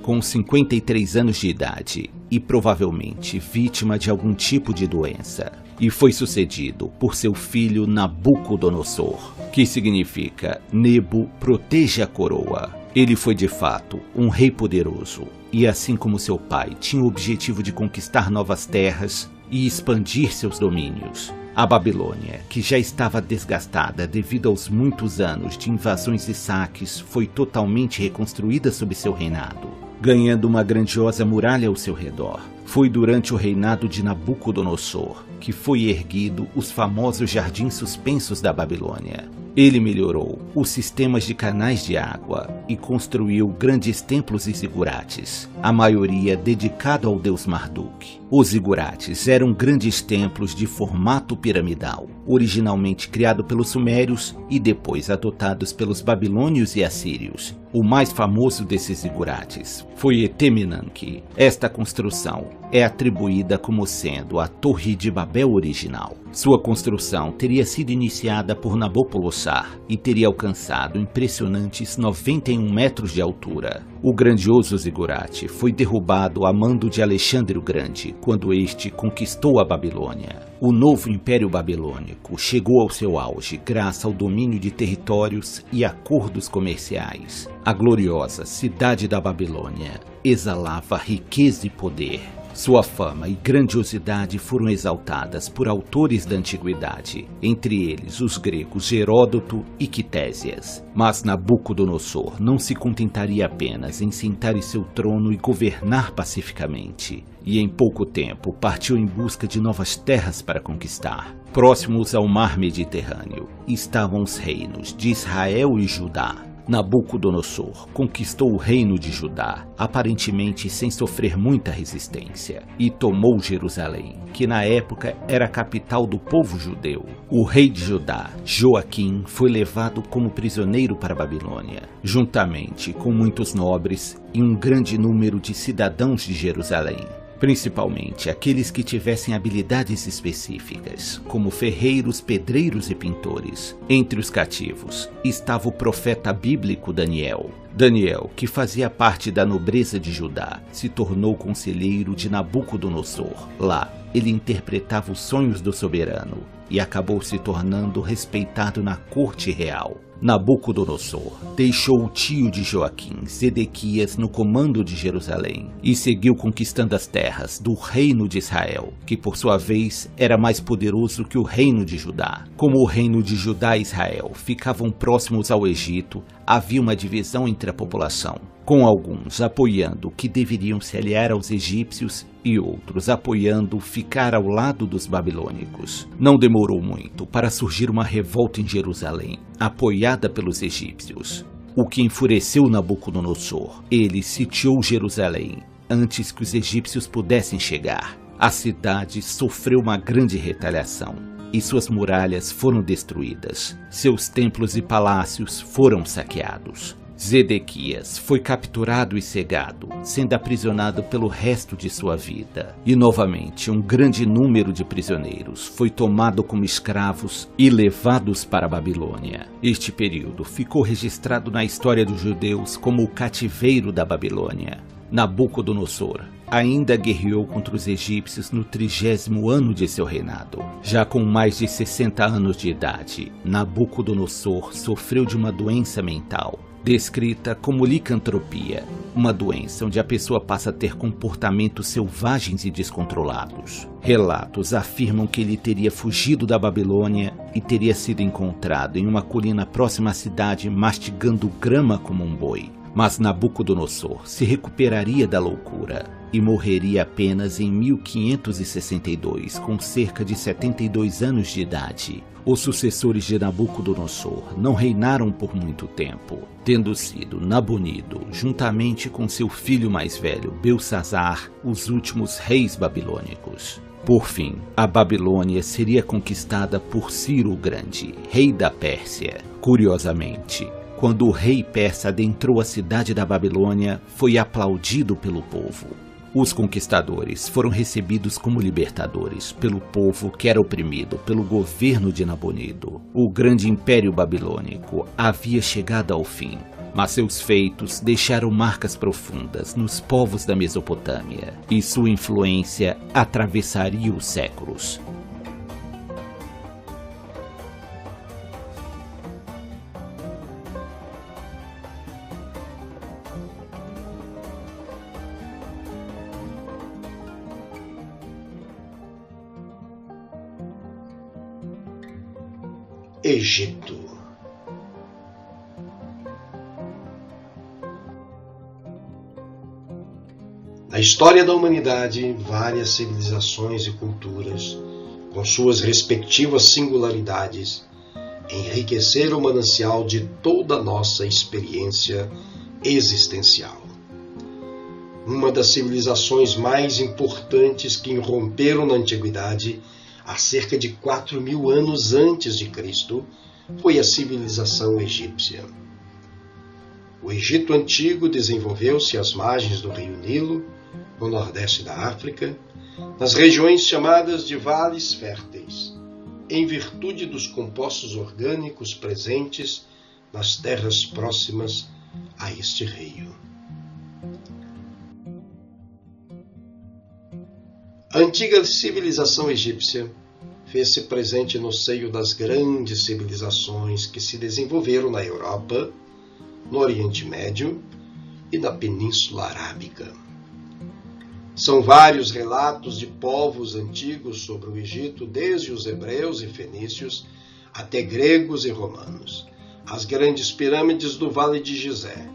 com 53 anos de idade e provavelmente vítima de algum tipo de doença, e foi sucedido por seu filho Nabucodonosor, que significa Nebo protege a coroa. Ele foi de fato um rei poderoso, e assim como seu pai tinha o objetivo de conquistar novas terras e expandir seus domínios, a Babilônia, que já estava desgastada devido aos muitos anos de invasões e saques, foi totalmente reconstruída sob seu reinado, ganhando uma grandiosa muralha ao seu redor. Foi durante o reinado de Nabucodonosor que foi erguido os famosos jardins suspensos da Babilônia. Ele melhorou os sistemas de canais de água e construiu grandes templos e zigurates, a maioria dedicado ao deus Marduk. Os zigurates eram grandes templos de formato piramidal, originalmente criado pelos sumérios e depois adotados pelos babilônios e assírios. O mais famoso desses zigurates foi Etemenanque. Esta construção é atribuída como sendo a Torre de Babel original. Sua construção teria sido iniciada por Nabopolassar e teria alcançado impressionantes 91 metros de altura. O grandioso zigurate foi derrubado a mando de Alexandre o Grande, quando este conquistou a Babilônia. O novo Império Babilônico chegou ao seu auge graças ao domínio de territórios e acordos comerciais. A gloriosa cidade da Babilônia exalava riqueza e poder. Sua fama e grandiosidade foram exaltadas por autores da antiguidade, entre eles os gregos Heródoto e Quitésias. Mas Nabucodonosor não se contentaria apenas em sentar em seu trono e governar pacificamente, e em pouco tempo partiu em busca de novas terras para conquistar. Próximos ao mar Mediterrâneo estavam os reinos de Israel e Judá. Nabucodonosor conquistou o reino de Judá, aparentemente sem sofrer muita resistência, e tomou Jerusalém, que na época era a capital do povo judeu. O rei de Judá, Joaquim, foi levado como prisioneiro para a Babilônia, juntamente com muitos nobres e um grande número de cidadãos de Jerusalém, principalmente aqueles que tivessem habilidades específicas, como ferreiros, pedreiros e pintores. Entre os cativos estava o profeta bíblico Daniel. Daniel, que fazia parte da nobreza de Judá, se tornou conselheiro de Nabucodonosor. Lá, ele interpretava os sonhos do soberano e acabou se tornando respeitado na corte real. Nabucodonosor deixou o tio de Joaquim, Zedequias, no comando de Jerusalém e seguiu conquistando as terras do reino de Israel, que por sua vez era mais poderoso que o reino de Judá. Como o reino de Judá e Israel ficavam próximos ao Egito, havia uma divisão entre a população, com alguns apoiando que deveriam se aliar aos egípcios e outros apoiando ficar ao lado dos babilônicos. Não demorou muito para surgir uma revolta em Jerusalém, apoiada pelos egípcios, o que enfureceu Nabucodonosor. Ele sitiou Jerusalém antes que os egípcios pudessem chegar. A cidade sofreu uma grande retaliação e suas muralhas foram destruídas. Seus templos e palácios foram saqueados. Zedequias foi capturado e cegado, sendo aprisionado pelo resto de sua vida. E novamente um grande número de prisioneiros foi tomado como escravos e levados para a Babilônia. Este período ficou registrado na história dos judeus como o cativeiro da Babilônia. Nabucodonosor ainda guerreou contra os egípcios no 30º ano de seu reinado. Já com mais de 60 anos de idade, Nabucodonosor sofreu de uma doença mental, descrita como licantropia, uma doença onde a pessoa passa a ter comportamentos selvagens e descontrolados. Relatos afirmam que ele teria fugido da Babilônia e teria sido encontrado em uma colina próxima à cidade mastigando grama como um boi. Mas Nabucodonosor se recuperaria da loucura e morreria apenas em 1562, com cerca de 72 anos de idade. Os sucessores de Nabucodonosor não reinaram por muito tempo, tendo sido Nabonido, juntamente com seu filho mais velho, Belsazar, os últimos reis babilônicos. Por fim, a Babilônia seria conquistada por Ciro o Grande, rei da Pérsia. Curiosamente, quando o rei persa adentrou a cidade da Babilônia, foi aplaudido pelo povo. Os conquistadores foram recebidos como libertadores pelo povo que era oprimido pelo governo de Nabonido. O grande império babilônico havia chegado ao fim, mas seus feitos deixaram marcas profundas nos povos da Mesopotâmia, e sua influência atravessaria os séculos. Egito. Na história da humanidade, várias civilizações e culturas, com suas respectivas singularidades, enriqueceram o manancial de toda a nossa experiência existencial. Uma das civilizações mais importantes que irromperam na antiguidade, há cerca de 4.000 anos antes de Cristo, foi a civilização egípcia. O Egito Antigo desenvolveu-se às margens do rio Nilo, no nordeste da África, nas regiões chamadas de vales férteis, em virtude dos compostos orgânicos presentes nas terras próximas a este rio. A antiga civilização egípcia fez-se presente no seio das grandes civilizações que se desenvolveram na Europa, no Oriente Médio e na Península Arábica. São vários relatos de povos antigos sobre o Egito, desde os hebreus e fenícios até gregos e romanos. As grandes pirâmides do Vale de Gizé,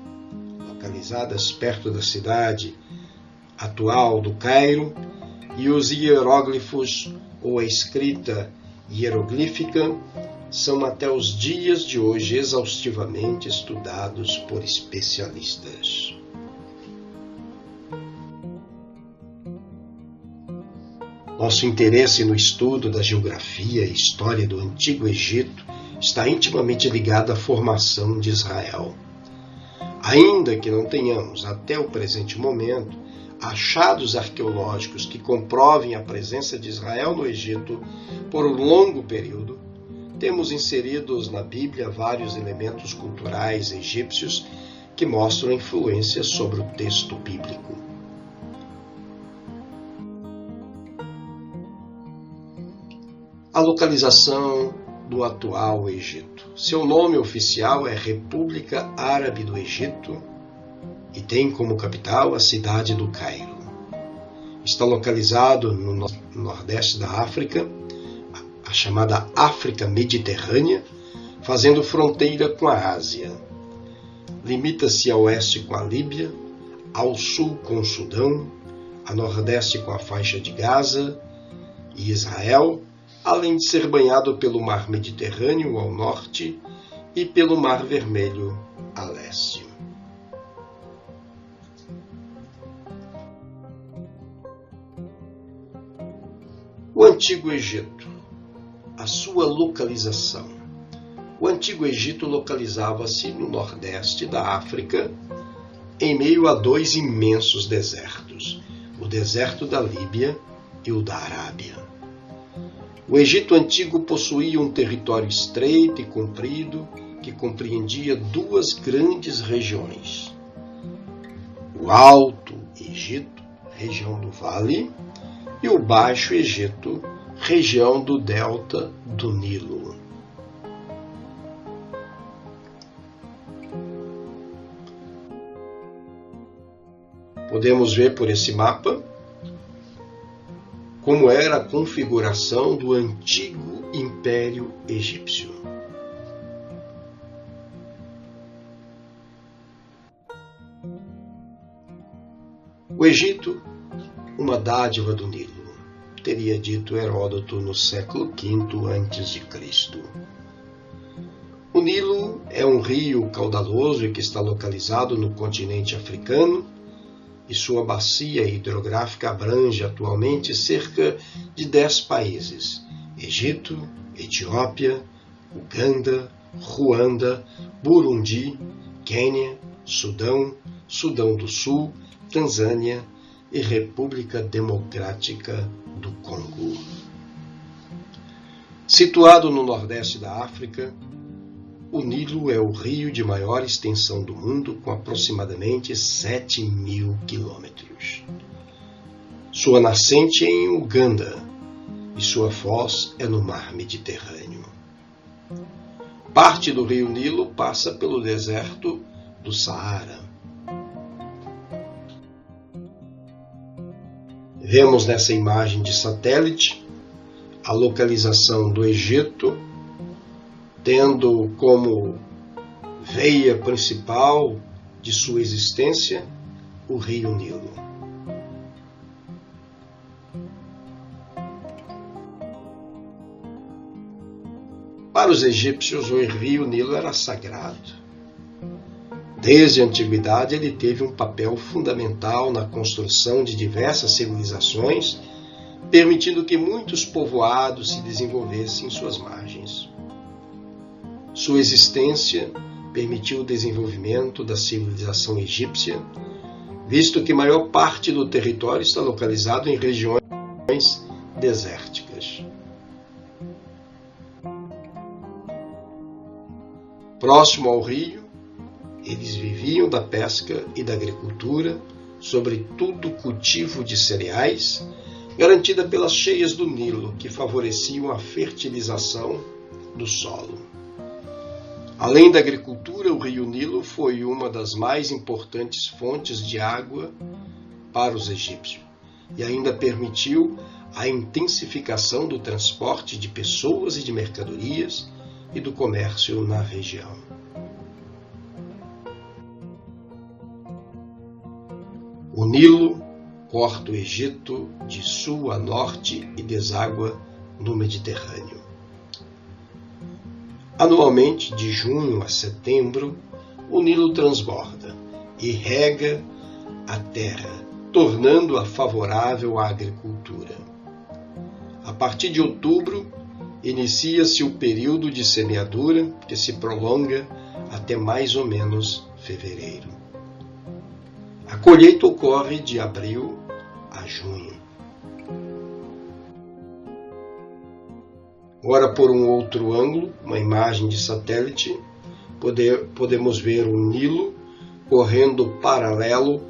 localizadas perto da cidade atual do Cairo, e os hieróglifos ou a escrita hieroglífica são até os dias de hoje exaustivamente estudados por especialistas. Nosso interesse no estudo da geografia e história do Antigo Egito está intimamente ligado à formação de Israel. Ainda que não tenhamos, até o presente momento, achados arqueológicos que comprovem a presença de Israel no Egito por um longo período, temos inseridos na Bíblia vários elementos culturais egípcios que mostram influência sobre o texto bíblico. A localização do atual Egito. Seu nome oficial é República Árabe do Egito e tem como capital a cidade do Cairo. Está localizado no nordeste da África, a chamada África Mediterrânea, fazendo fronteira com a Ásia. Limita-se a oeste com a Líbia, ao sul com o Sudão, a nordeste com a faixa de Gaza e Israel, além de ser banhado pelo Mar Mediterrâneo ao norte e pelo Mar Vermelho a leste. O Antigo Egito. A sua localização. O Antigo Egito localizava-se no nordeste da África, em meio a dois imensos desertos, o deserto da Líbia e o da Arábia. O Egito Antigo possuía um território estreito e comprido que compreendia duas grandes regiões. O Alto Egito, região do Vale, e o Baixo Egito, região do delta do Nilo. Podemos ver por esse mapa como era a configuração do antigo Império Egípcio. O Egito, uma dádiva do Nilo, teria dito Heródoto no século V a.C. O Nilo é um rio caudaloso que está localizado no continente africano e sua bacia hidrográfica abrange atualmente cerca de 10 países: Egito, Etiópia, Uganda, Ruanda, Burundi, Quênia, Sudão, Sudão do Sul, Tanzânia e República Democrática do Congo. Situado no nordeste da África, o Nilo é o rio de maior extensão do mundo, com aproximadamente 7.000 quilômetros. Sua nascente é em Uganda e sua foz é no Mar Mediterrâneo. Parte do rio Nilo passa pelo deserto do Saara. Vemos nessa imagem de satélite a localização do Egito, tendo como veia principal de sua existência o rio Nilo. Para os egípcios, o rio Nilo era sagrado. Desde a antiguidade, ele teve um papel fundamental na construção de diversas civilizações, permitindo que muitos povoados se desenvolvessem em suas margens. Sua existência permitiu o desenvolvimento da civilização egípcia, visto que maior parte do território está localizado em regiões desérticas. Próximo ao rio, eles viviam da pesca e da agricultura, sobretudo cultivo de cereais, garantida pelas cheias do Nilo, que favoreciam a fertilização do solo. Além da agricultura, o rio Nilo foi uma das mais importantes fontes de água para os egípcios e ainda permitiu a intensificação do transporte de pessoas e de mercadorias e do comércio na região. O Nilo corta o Egito de sul a norte e deságua no Mediterrâneo. Anualmente, de junho a setembro, o Nilo transborda e rega a terra, tornando-a favorável à agricultura. A partir de outubro, inicia-se o período de semeadura, que se prolonga até mais ou menos fevereiro. A colheita ocorre de abril a junho. Agora, por um outro ângulo, uma imagem de satélite, podemos ver o Nilo correndo paralelo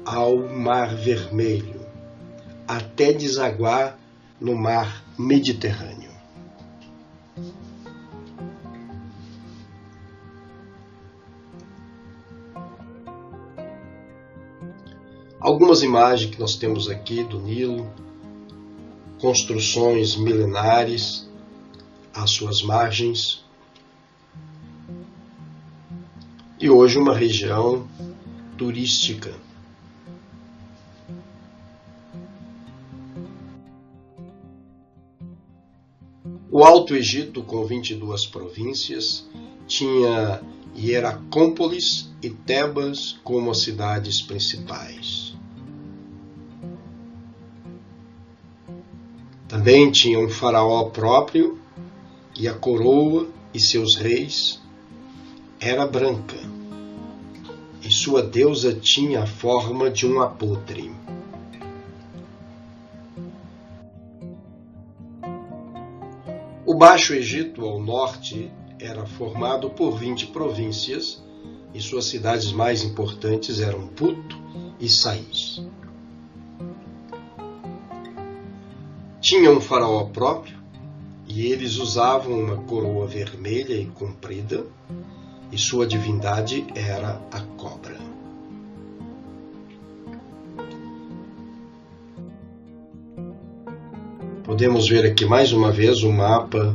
ao Mar Vermelho, até desaguar no Mar Mediterrâneo. Algumas imagens que nós temos aqui do Nilo, construções milenares às suas margens, e hoje uma região turística. O Alto Egito, com 22 províncias, tinha Hieracómpolis e Tebas como as cidades principais. Também tinha um faraó próprio, e a coroa e seus reis era branca, e sua deusa tinha a forma de um abutre. O Baixo Egito, ao norte, era formado por 20 províncias, e suas cidades mais importantes eram Puto e Sais. Tinha um faraó próprio, e eles usavam uma coroa vermelha e comprida, e sua divindade era a cobra. Podemos ver aqui mais uma vez o mapa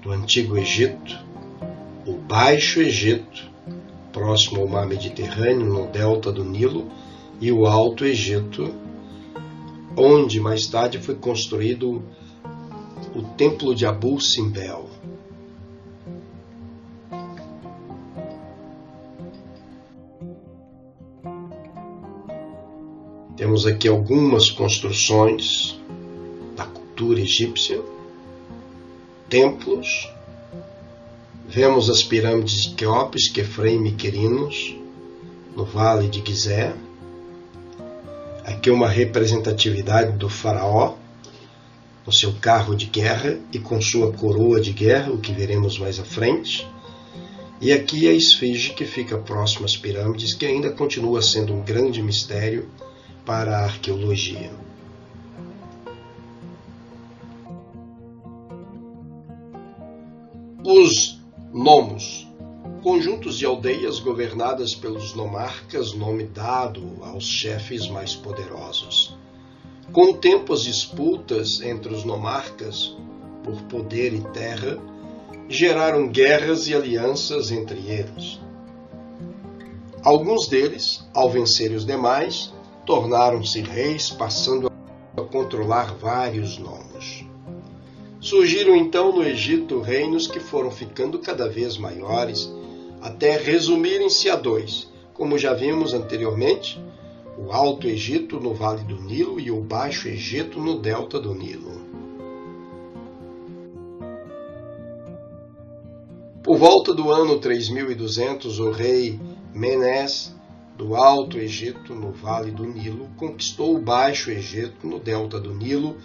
do Antigo Egito, o Baixo Egito, próximo ao Mar Mediterrâneo, no delta do Nilo, e o Alto Egito, onde mais tarde foi construído o Templo de Abu Simbel. Temos aqui algumas construções da cultura egípcia, templos, vemos as pirâmides de Quéops, Quefrem e Querinos, no Vale de Gizé. Aqui uma representatividade do faraó, no seu carro de guerra e com sua coroa de guerra, o que veremos mais à frente. E aqui a esfinge que fica próximo às pirâmides, que ainda continua sendo um grande mistério para a arqueologia. Os nomos, conjuntos de aldeias governadas pelos nomarcas, nome dado aos chefes mais poderosos. Com o tempo, as disputas entre os nomarcas por poder e terra geraram guerras e alianças entre eles. Alguns deles, ao vencerem os demais, tornaram-se reis, passando a controlar vários nomos. Surgiram então no Egito reinos que foram ficando cada vez maiores, até resumirem-se a dois, como já vimos anteriormente, o Alto Egito no Vale do Nilo e o Baixo Egito no delta do Nilo. Por volta do ano 3200, o rei Menés, do Alto Egito no Vale do Nilo, conquistou o Baixo Egito no delta do Nilo,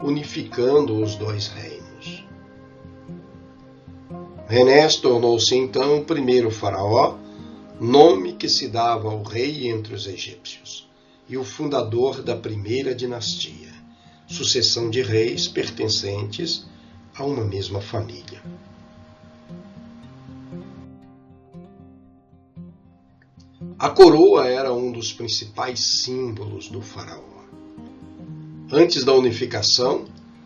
unificando os dois reinos. Menés tornou-se então o primeiro faraó, nome que se dava ao rei entre os egípcios, e o fundador da primeira dinastia, sucessão de reis pertencentes a uma mesma família. A coroa era um dos principais símbolos do faraó. Antes da unificação,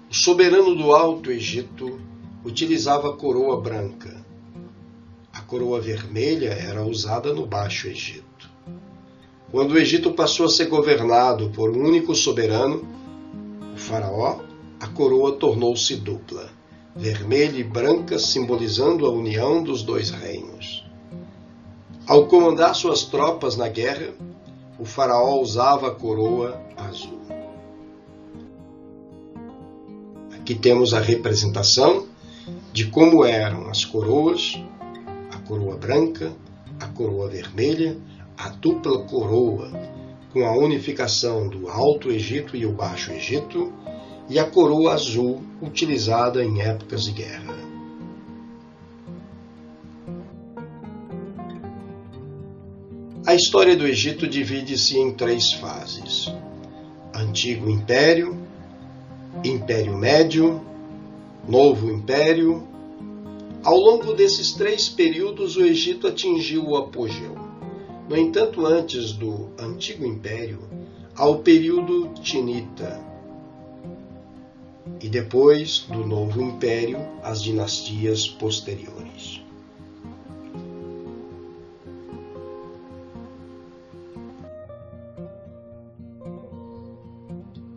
o soberano do Alto Egito utilizava a coroa branca. A coroa vermelha era usada no Baixo Egito. Quando o Egito passou a ser governado por um único soberano, o faraó, a coroa tornou-se dupla, vermelha e branca simbolizando a união dos dois reinos. Ao comandar suas tropas na guerra, o faraó usava a coroa azul. Aqui temos a representação de como eram as coroas, a coroa branca, a coroa vermelha, a dupla coroa, com a unificação do Alto Egito e o Baixo Egito, e a coroa azul, utilizada em épocas de guerra. A história do Egito divide-se em 3 fases: Antigo Império, Império Médio, Novo Império. Ao longo desses 3 períodos, o Egito atingiu o apogeu. No entanto, antes do Antigo Império, há o período Tinita, e depois do Novo Império, as dinastias posteriores.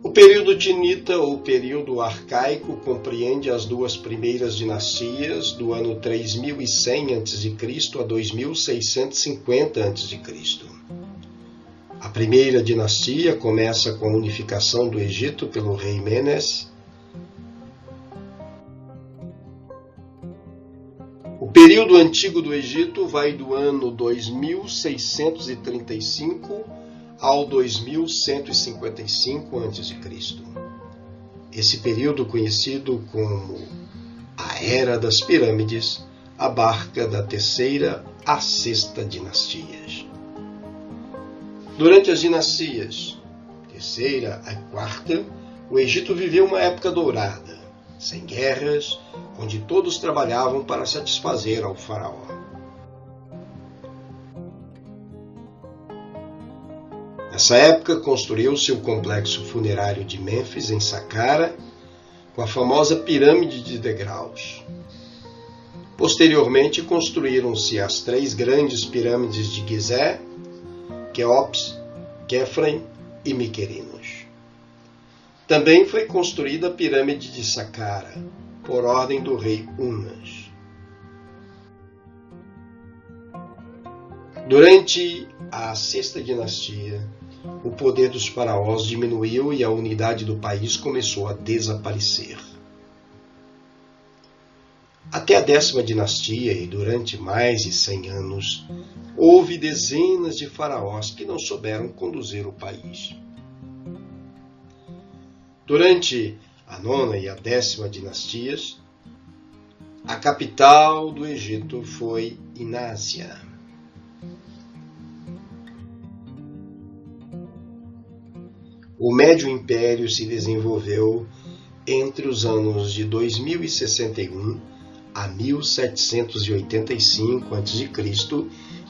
O período Tinita, ou período arcaico, compreende as 2 primeiras dinastias, do ano 3100 a.C. a 2650 a.C. A primeira dinastia começa com a unificação do Egito pelo rei Menes. O período antigo do Egito vai do ano 2635 ao 2155 a.C. Esse período, conhecido como a Era das Pirâmides, abarca da 3ª à 6ª dinastias. Durante as dinastias 3ª a 4ª, o Egito viveu uma época dourada, sem guerras, onde todos trabalhavam para satisfazer ao faraó. Nessa época, construiu-se o complexo funerário de Mênfis, em Saqqara, com a famosa pirâmide de degraus. Posteriormente, construíram-se as 3 grandes pirâmides de Gizé, Quéops, Quéfren e Miquerinos. Também foi construída a pirâmide de Saqqara, por ordem do rei Unas. Durante a 6ª dinastia, o poder dos faraós diminuiu e a unidade do país começou a desaparecer. Até a 10ª dinastia, e durante mais de 100 anos, houve dezenas de faraós que não souberam conduzir o país. Durante a 9ª e a 10ª dinastias, a capital do Egito foi Inásia. O Médio Império se desenvolveu entre os anos de 2061 a 1785 a.C.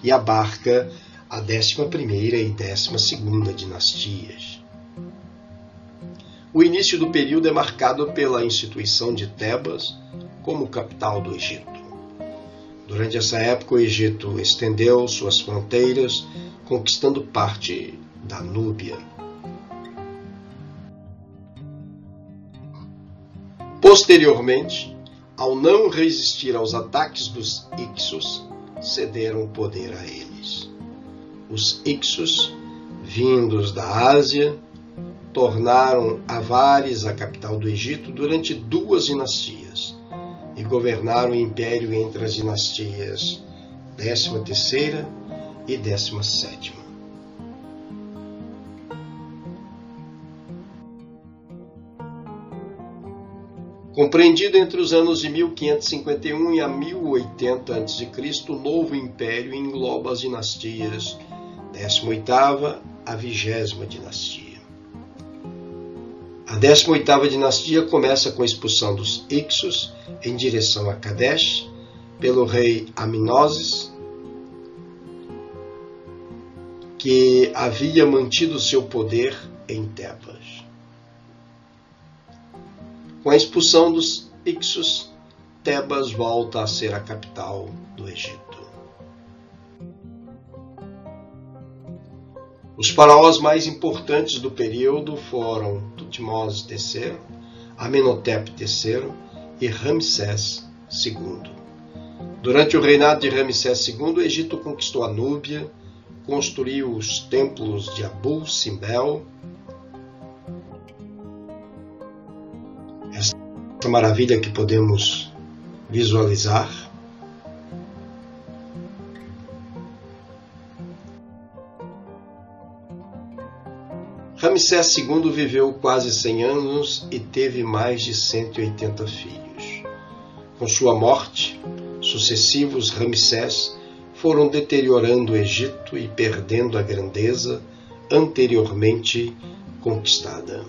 e abarca a 11ª e 12ª dinastias. O início do período é marcado pela instituição de Tebas como capital do Egito. Durante essa época, o Egito estendeu suas fronteiras, conquistando parte da Núbia. Posteriormente, ao não resistir aos ataques dos Hicsos, cederam o poder a eles. Os Hicsos, vindos da Ásia, tornaram Avares a capital do Egito durante 2 dinastias e governaram o império entre as dinastias 13ª e 17ª. Compreendido entre os anos de 1551 e a 1080 a.C., o novo império engloba as dinastias 18ª a 20ª dinastia. A 18ª dinastia começa com a expulsão dos Hicsos em direção a Kadesh pelo rei Aminoses, que havia mantido seu poder em Tebas. Com a expulsão dos Hicsos, Tebas volta a ser a capital do Egito. Os faraós mais importantes do período foram Tutmose III, Amenhotep III e Ramsés II. Durante o reinado de Ramsés II, o Egito conquistou a Núbia, construiu os templos de Abu-Simbel. Essa maravilha que podemos visualizar. Ramsés II viveu quase 100 anos e teve mais de 180 filhos. Com sua morte, sucessivos Ramsés foram deteriorando o Egito e perdendo a grandeza anteriormente conquistada.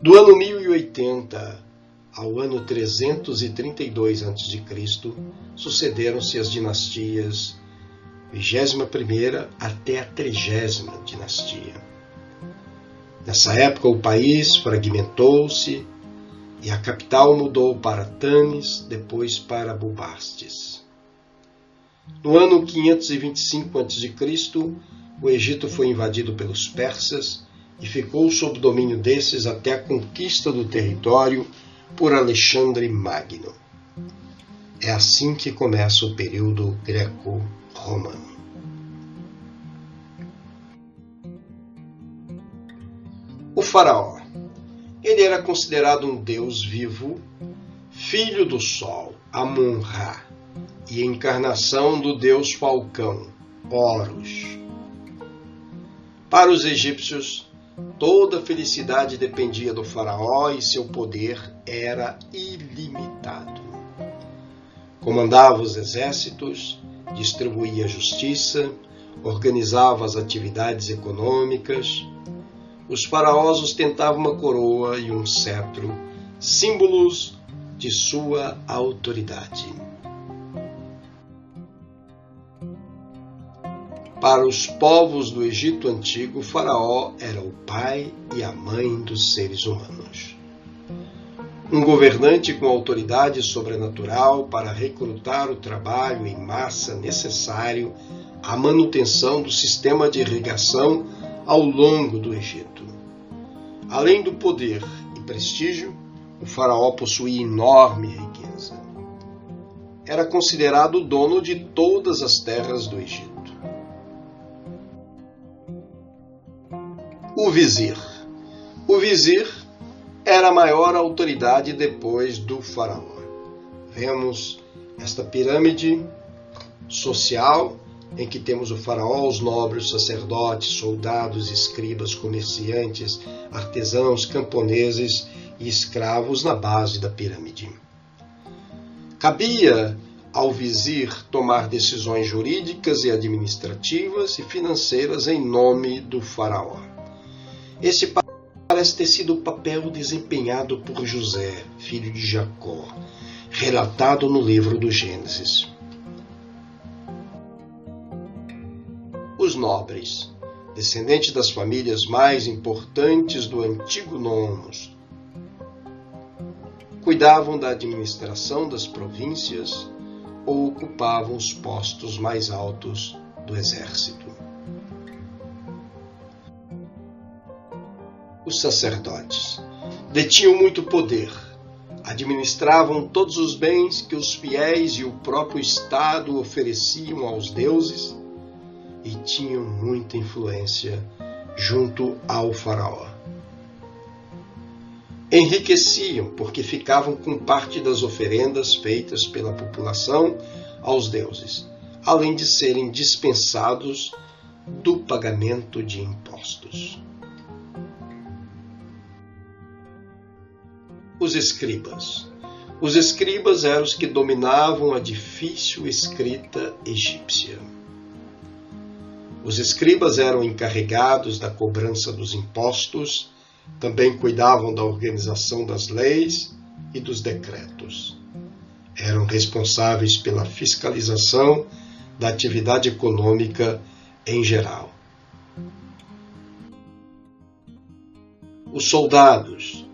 Do ano 1080 ao ano 332 a.C., sucederam-se as dinastias 21ª até a 30ª dinastia. Nessa época, o país fragmentou-se e a capital mudou para Tanis, depois para Bubastis. No ano 525 a.C., o Egito foi invadido pelos persas e ficou sob domínio desses até a conquista do território por Alexandre Magno. É assim que começa o período greco-romano. O faraó. Ele era considerado um deus vivo, filho do sol, Amun-Ra, e encarnação do deus falcão, Horus. Para os egípcios, toda a felicidade dependia do faraó e seu poder era ilimitado. Comandava os exércitos, distribuía a justiça, organizava as atividades econômicas. Os faraós ostentavam uma coroa e um cetro, símbolos de sua autoridade. Para os povos do Egito Antigo, o faraó era o pai e a mãe dos seres humanos. Um governante com autoridade sobrenatural para recrutar o trabalho em massa necessário à manutenção do sistema de irrigação ao longo do Egito. Além do poder e prestígio, o faraó possuía enorme riqueza. Era considerado o dono de todas as terras do Egito. O vizir. O vizir era a maior autoridade depois do faraó. Vemos esta pirâmide social em que temos o faraó, os nobres, sacerdotes, soldados, escribas, comerciantes, artesãos, camponeses e escravos na base da pirâmide. Cabia ao vizir tomar decisões jurídicas e administrativas e financeiras em nome do faraó. Esse parece ter sido o papel desempenhado por José, filho de Jacó, relatado no livro do Gênesis. Os nobres, descendentes das famílias mais importantes do antigo Nomos, cuidavam da administração das províncias ou ocupavam os postos mais altos do exército. Os sacerdotes detinham muito poder, administravam todos os bens que os fiéis e o próprio Estado ofereciam aos deuses e tinham muita influência junto ao faraó. Enriqueciam porque ficavam com parte das oferendas feitas pela população aos deuses, além de serem dispensados do pagamento de impostos. Os escribas. Os escribas eram os que dominavam a difícil escrita egípcia. Os escribas eram encarregados da cobrança dos impostos, também cuidavam da organização das leis e dos decretos. Eram responsáveis pela fiscalização da atividade econômica em geral. Os soldados.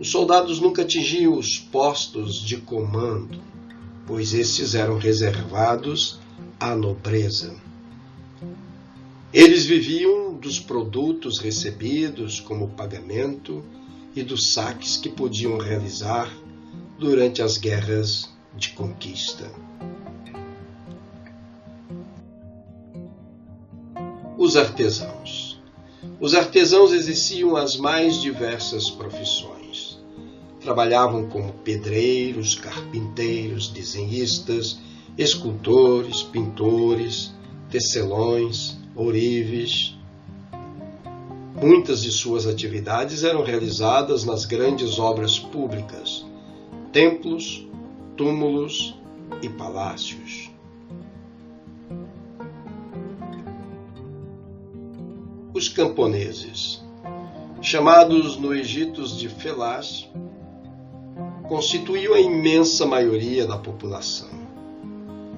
Os soldados nunca atingiam os postos de comando, pois esses eram reservados à nobreza. Eles viviam dos produtos recebidos como pagamento e dos saques que podiam realizar durante as guerras de conquista. Os artesãos. Os artesãos exerciam as mais diversas profissões. Trabalhavam como pedreiros, carpinteiros, desenhistas, escultores, pintores, tecelões, ourives. Muitas de suas atividades eram realizadas nas grandes obras públicas, templos, túmulos e palácios. Os camponeses, chamados no Egito de felás, constituíam a imensa maioria da população.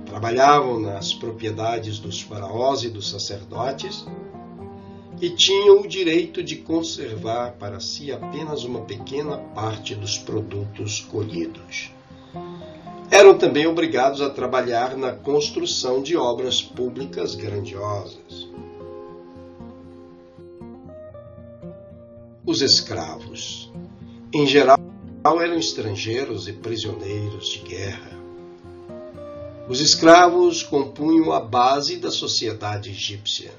Trabalhavam nas propriedades dos faraós e dos sacerdotes e tinham o direito de conservar para si apenas uma pequena parte dos produtos colhidos. Eram também obrigados a trabalhar na construção de obras públicas grandiosas. Os escravos, em geral, eram estrangeiros e prisioneiros de guerra. Os escravos compunham a base da sociedade egípcia.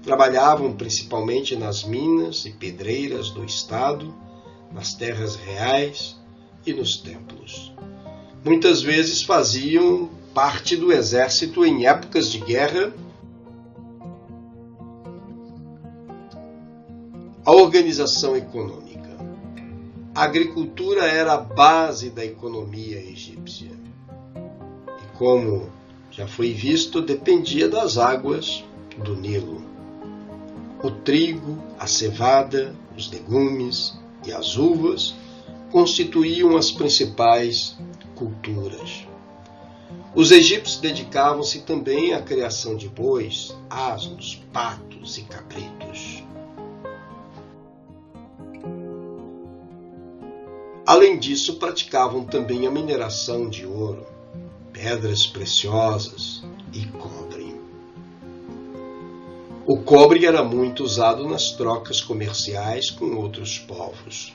Trabalhavam principalmente nas minas e pedreiras do estado, nas terras reais e nos templos. Muitas vezes faziam parte do exército em épocas de guerra. A organização econômica. A agricultura era a base da economia egípcia. E, como já foi visto, dependia das águas do Nilo. O trigo, a cevada, os legumes e as uvas constituíam as principais culturas. Os egípcios dedicavam-se também à criação de bois, asnos, patos e cabritos. Além disso, praticavam também a mineração de ouro, pedras preciosas e cobre. O cobre era muito usado nas trocas comerciais com outros povos.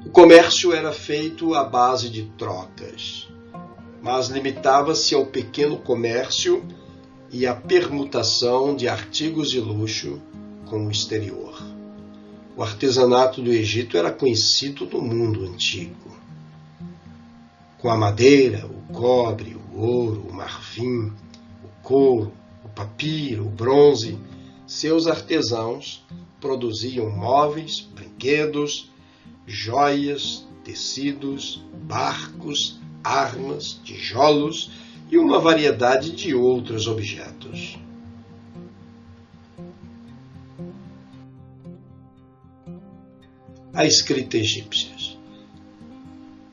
O comércio era feito à base de trocas, mas limitava-se ao pequeno comércio e à permutação de artigos de luxo com o exterior. O artesanato do Egito era conhecido no mundo antigo. Com a madeira, o cobre, o ouro, o marfim, o couro, o papiro, o bronze, seus artesãos produziam móveis, brinquedos, joias, tecidos, barcos, armas, tijolos e uma variedade de outros objetos. A escrita egípcia.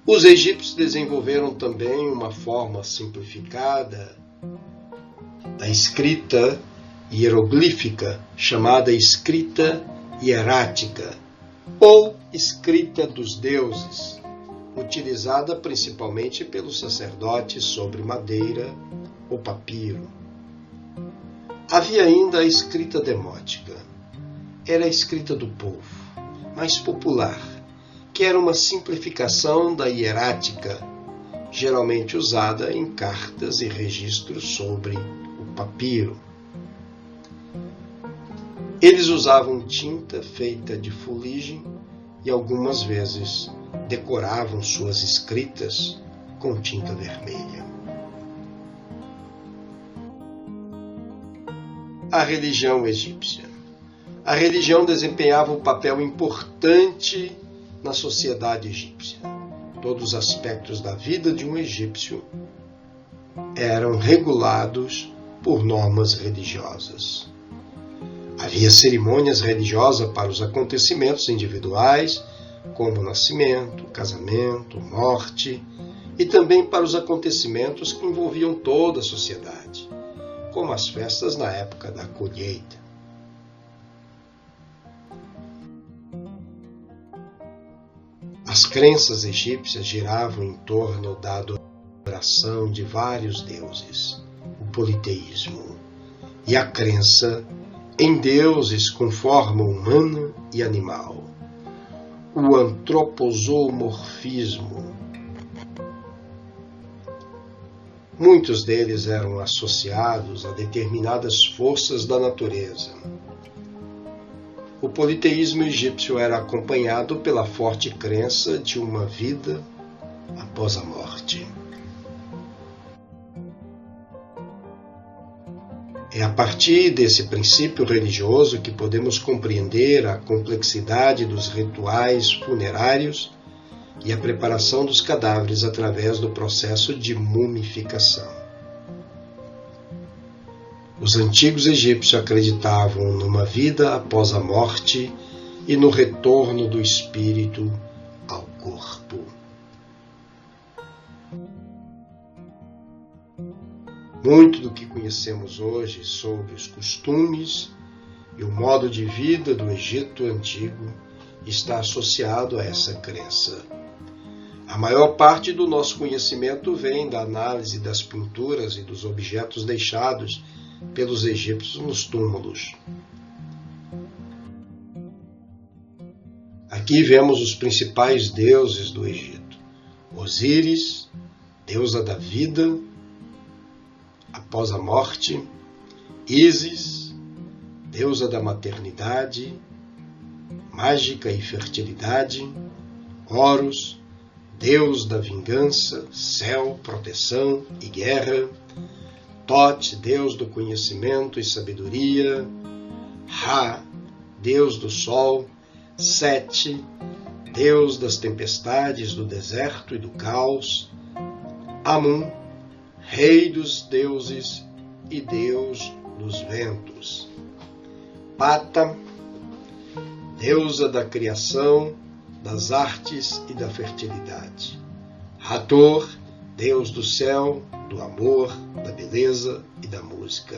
Os egípcios desenvolveram também uma forma simplificada da escrita hieroglífica, chamada escrita hierática, ou escrita dos deuses, utilizada principalmente pelos sacerdotes sobre madeira ou papiro. Havia ainda a escrita demótica. Era a escrita do povo, mais popular, que era uma simplificação da hierática, geralmente usada em cartas e registros sobre o papiro. Eles usavam tinta feita de fuligem e algumas vezes decoravam suas escritas com tinta vermelha. A religião egípcia. A religião desempenhava um papel importante na sociedade egípcia. Todos os aspectos da vida de um egípcio eram regulados por normas religiosas. Havia cerimônias religiosas para os acontecimentos individuais, como nascimento, casamento, morte, e também para os acontecimentos que envolviam toda a sociedade, como as festas na época da colheita. As crenças egípcias giravam em torno da adoração de vários deuses, o politeísmo, e a crença em deuses com forma humana e animal, o antroposomorfismo. Muitos deles eram associados a determinadas forças da natureza. O politeísmo egípcio era acompanhado pela forte crença de uma vida após a morte. É a partir desse princípio religioso que podemos compreender a complexidade dos rituais funerários e a preparação dos cadáveres através do processo de mumificação. Os antigos egípcios acreditavam numa vida após a morte e no retorno do espírito ao corpo. Muito do que conhecemos hoje sobre os costumes e o modo de vida do Egito Antigo está associado a essa crença. A maior parte do nosso conhecimento vem da análise das pinturas e dos objetos deixados pelos egípcios nos túmulos. Aqui vemos os principais deuses do Egito: Osíris, deusa da vida após a morte; Ísis, deusa da maternidade, mágica e fertilidade; Horus, deus da vingança, céu, proteção e guerra; Thoth, deus do conhecimento e sabedoria; Ra, deus do sol; Sete, deus das tempestades, do deserto e do caos; Amun, rei dos deuses e deus dos ventos; Pata, deusa da criação, das artes e da fertilidade; Hathor, deus do céu, do amor, da beleza e da música;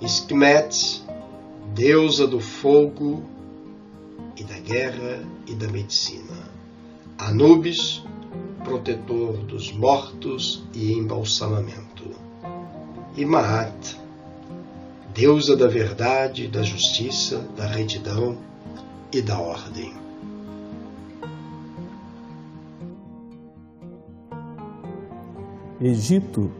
Sekhmet, deusa do fogo e da guerra e da medicina; Anubis, protetor dos mortos e embalsamamento; e Maat, deusa da verdade, da justiça, da retidão e da ordem. Egito,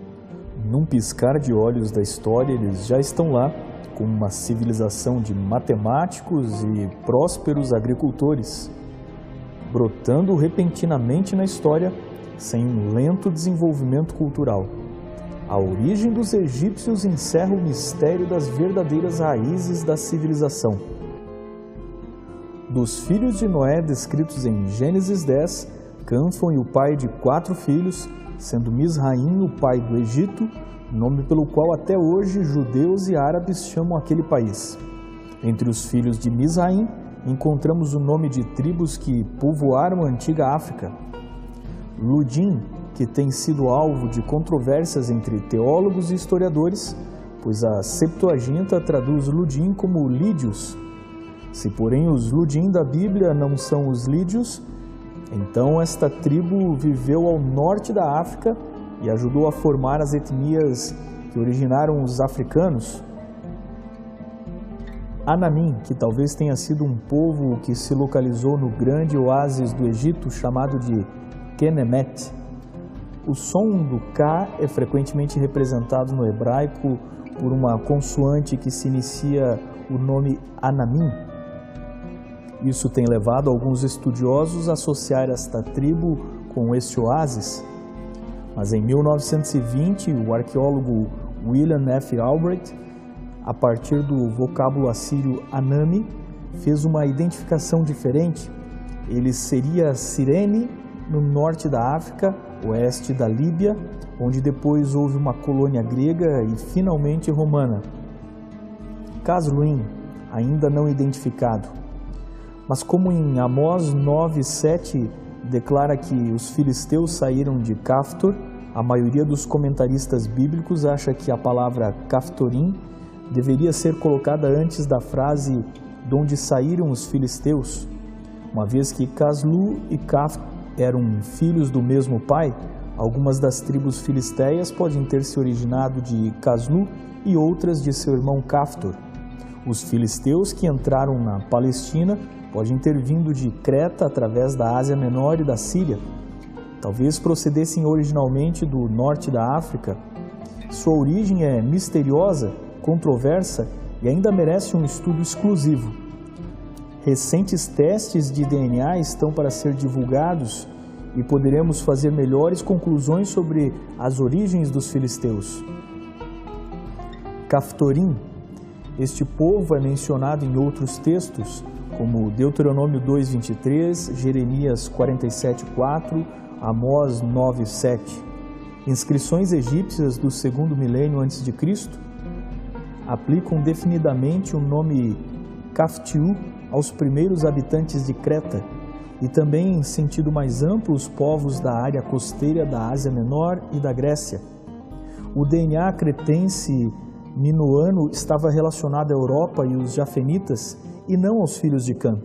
num piscar de olhos da história, eles já estão lá, com uma civilização de matemáticos e prósperos agricultores, brotando repentinamente na história sem um lento desenvolvimento cultural. A origem dos egípcios encerra o mistério das verdadeiras raízes da civilização. Dos filhos de Noé descritos em Gênesis 10, Cã foi o pai de 4 filhos, sendo Misraim o pai do Egito, nome pelo qual até hoje judeus e árabes chamam aquele país. Entre os filhos de Misraim, encontramos o nome de tribos que povoaram a antiga África. Ludim, que tem sido alvo de controvérsias entre teólogos e historiadores, pois a Septuaginta traduz Ludim como Lídios. Se, porém, os Ludim da Bíblia não são os Lídios, então esta tribo viveu ao norte da África e ajudou a formar as etnias que originaram os africanos. Anamim, que talvez tenha sido um povo que se localizou no grande oásis do Egito chamado de Kenemet. O som do K é frequentemente representado no hebraico por uma consoante que se inicia o nome Anamim. Isso tem levado alguns estudiosos a associar esta tribo com este oásis. Mas em 1920, o arqueólogo William F. Albrecht, a partir do vocábulo assírio Anami, fez uma identificação diferente. Ele seria Cirene, no norte da África, oeste da Líbia, onde depois houve uma colônia grega e finalmente romana. Casluim, ainda não identificado. Mas como em Amós 9:7 declara que os filisteus saíram de Caftor, a maioria dos comentaristas bíblicos acha que a palavra Caftorim deveria ser colocada antes da frase de onde saíram os filisteus. Uma vez que Caslu e Caf eram filhos do mesmo pai, Algumas das tribos filisteias podem ter se originado de Caslu e outras de seu irmão Caftor. Os filisteus que entraram na Palestina podem ter vindo de Creta através da Ásia Menor e da Síria. Talvez procedessem originalmente do norte da África. Sua origem é misteriosa, controversa e ainda merece um estudo exclusivo. Recentes testes de DNA estão para ser divulgados e poderemos fazer melhores conclusões sobre as origens dos filisteus. Caftorim. Este povo é mencionado em outros textos, como Deuteronômio 2:23, Jeremias 47:4, Amós 9:7. Inscrições egípcias do segundo milênio a.C. aplicam definidamente o nome Caftiu aos primeiros habitantes de Creta e também, em sentido mais amplo, os povos da área costeira da Ásia Menor e da Grécia. O DNA cretense minoano estava relacionado à Europa e os jafenitas e não aos filhos de Cã.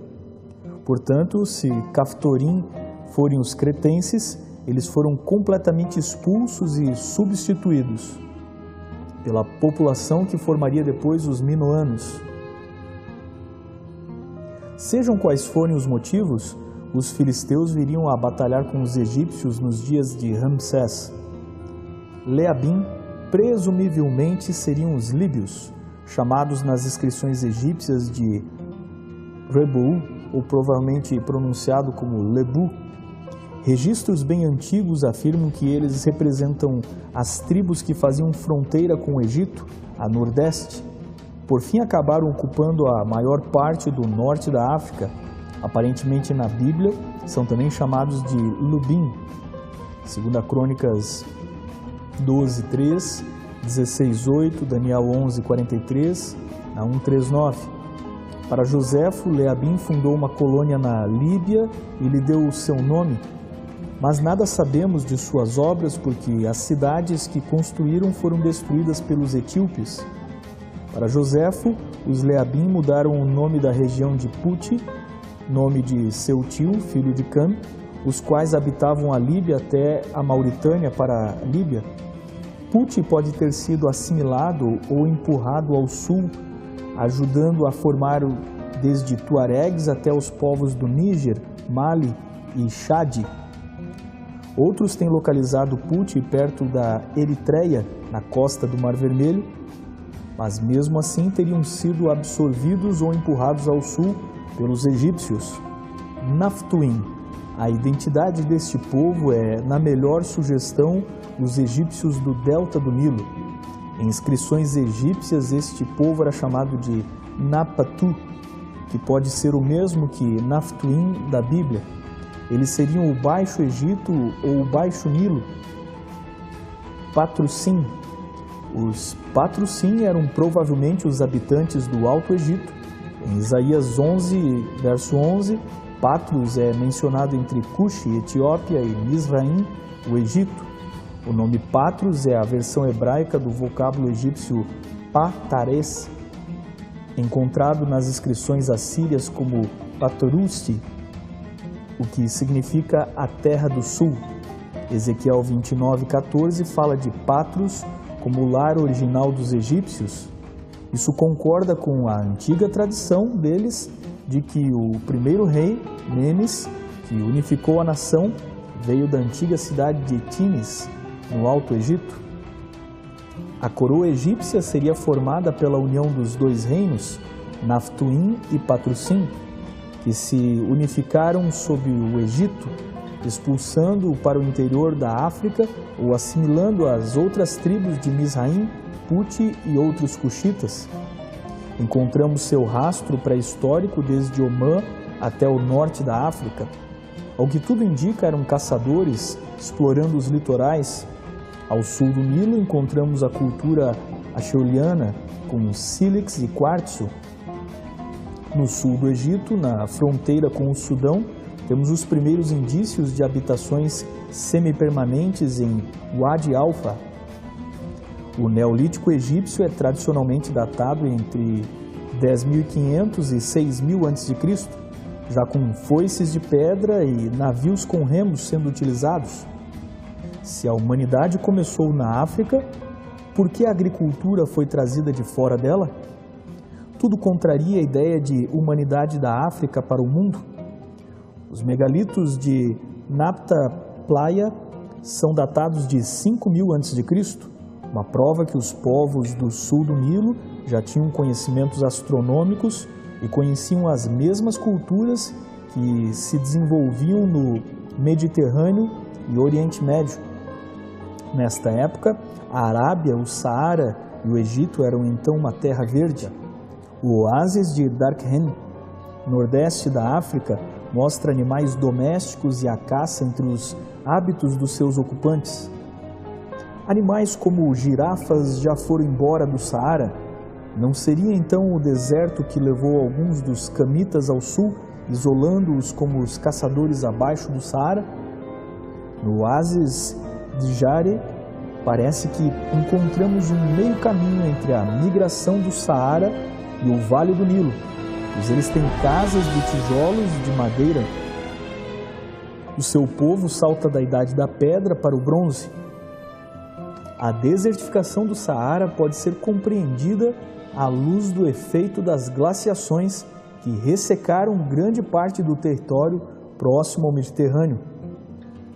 Portanto, se Caftorim forem os cretenses, eles foram completamente expulsos e substituídos pela população que formaria depois os minoanos. Sejam quais forem os motivos, os filisteus viriam a batalhar com os egípcios nos dias de Ramsés. Leabim, presumivelmente, seriam os líbios, chamados nas inscrições egípcias de Rebu, ou provavelmente pronunciado como Lebu. Registros bem antigos afirmam que eles representam as tribos que faziam fronteira com o Egito, a nordeste. Por fim, acabaram ocupando a maior parte do norte da África. Aparentemente, na Bíblia, são também chamados de Lubim. 2 Crônicas 12:3, 16:8, Daniel 11:43, Naum 3:9. Para Joséfo, Leabim fundou uma colônia na Líbia e lhe deu o seu nome. Mas nada sabemos de suas obras porque as cidades que construíram foram destruídas pelos etíopes. Para Joséfo, os Leabim mudaram o nome da região de Puti, nome de seu tio, filho de Cã, os quais habitavam a Líbia até a Mauritânia para a Líbia. Puti pode ter sido assimilado ou empurrado ao sul, ajudando a formar desde Tuaregs até os povos do Níger, Mali e Chad. Outros têm localizado Puti perto da Eritreia, na costa do Mar Vermelho, mas mesmo assim teriam sido absorvidos ou empurrados ao sul pelos egípcios. Naftuim. A identidade deste povo é, na melhor sugestão, os egípcios do delta do Nilo. Em inscrições egípcias, este povo era chamado de Napatu, que pode ser o mesmo que Naftuim da Bíblia. Eles seriam o Baixo Egito ou o Baixo Nilo. Patrussim. Os Patrussim eram provavelmente os habitantes do Alto Egito. Em Isaías 11, verso 11, Patrus é mencionado entre Cuxi, Etiópia, e Mizraim, o Egito. O nome Patrus é a versão hebraica do vocábulo egípcio Patares, encontrado nas inscrições assírias como Patorusti, o que significa a terra do sul. Ezequiel 29:14 fala de Patros como o lar original dos egípcios. Isso concorda com a antiga tradição deles de que o primeiro rei, Menes, que unificou a nação, veio da antiga cidade de Tinis, no Alto Egito. A coroa egípcia seria formada pela união dos dois reinos, Naftuim e Patrussim, que se unificaram sob o Egito, expulsando-o para o interior da África ou assimilando as outras tribos de Mizraim, Puti e outros cuxitas. Encontramos seu rastro pré-histórico desde Omã até o norte da África. Ao que tudo indica, eram caçadores explorando os litorais. Ao sul do Nilo encontramos a cultura acheuliana com sílex e quartzo. No sul do Egito, na fronteira com o Sudão, temos os primeiros indícios de habitações semipermanentes em Wadi Alfa. O Neolítico egípcio é tradicionalmente datado entre 10.500 e 6.000 a.C., já com foices de pedra e navios com remos sendo utilizados. Se a humanidade começou na África, por que a agricultura foi trazida de fora dela? Tudo contraria a ideia de humanidade da África para o mundo. Os megalitos de Napta Playa são datados de 5.000 a.C., uma prova que os povos do sul do Nilo já tinham conhecimentos astronômicos e conheciam as mesmas culturas que se desenvolviam no Mediterrâneo e Oriente Médio. Nesta época, a Arábia, o Saara e o Egito eram então uma terra verde. O oásis de Darkhen, nordeste da África, mostra animais domésticos e a caça entre os hábitos dos seus ocupantes. Animais como girafas já foram embora do Saara. Não seria então o deserto que levou alguns dos camitas ao sul, isolando-os como os caçadores abaixo do Saara? No oásis de Jare, parece que encontramos um meio caminho entre a migração do Saara e o Vale do Nilo, pois eles têm casas de tijolos de madeira. O seu povo salta da idade da pedra para o bronze. A desertificação do Saara pode ser compreendida à luz do efeito das glaciações que ressecaram grande parte do território próximo ao Mediterrâneo.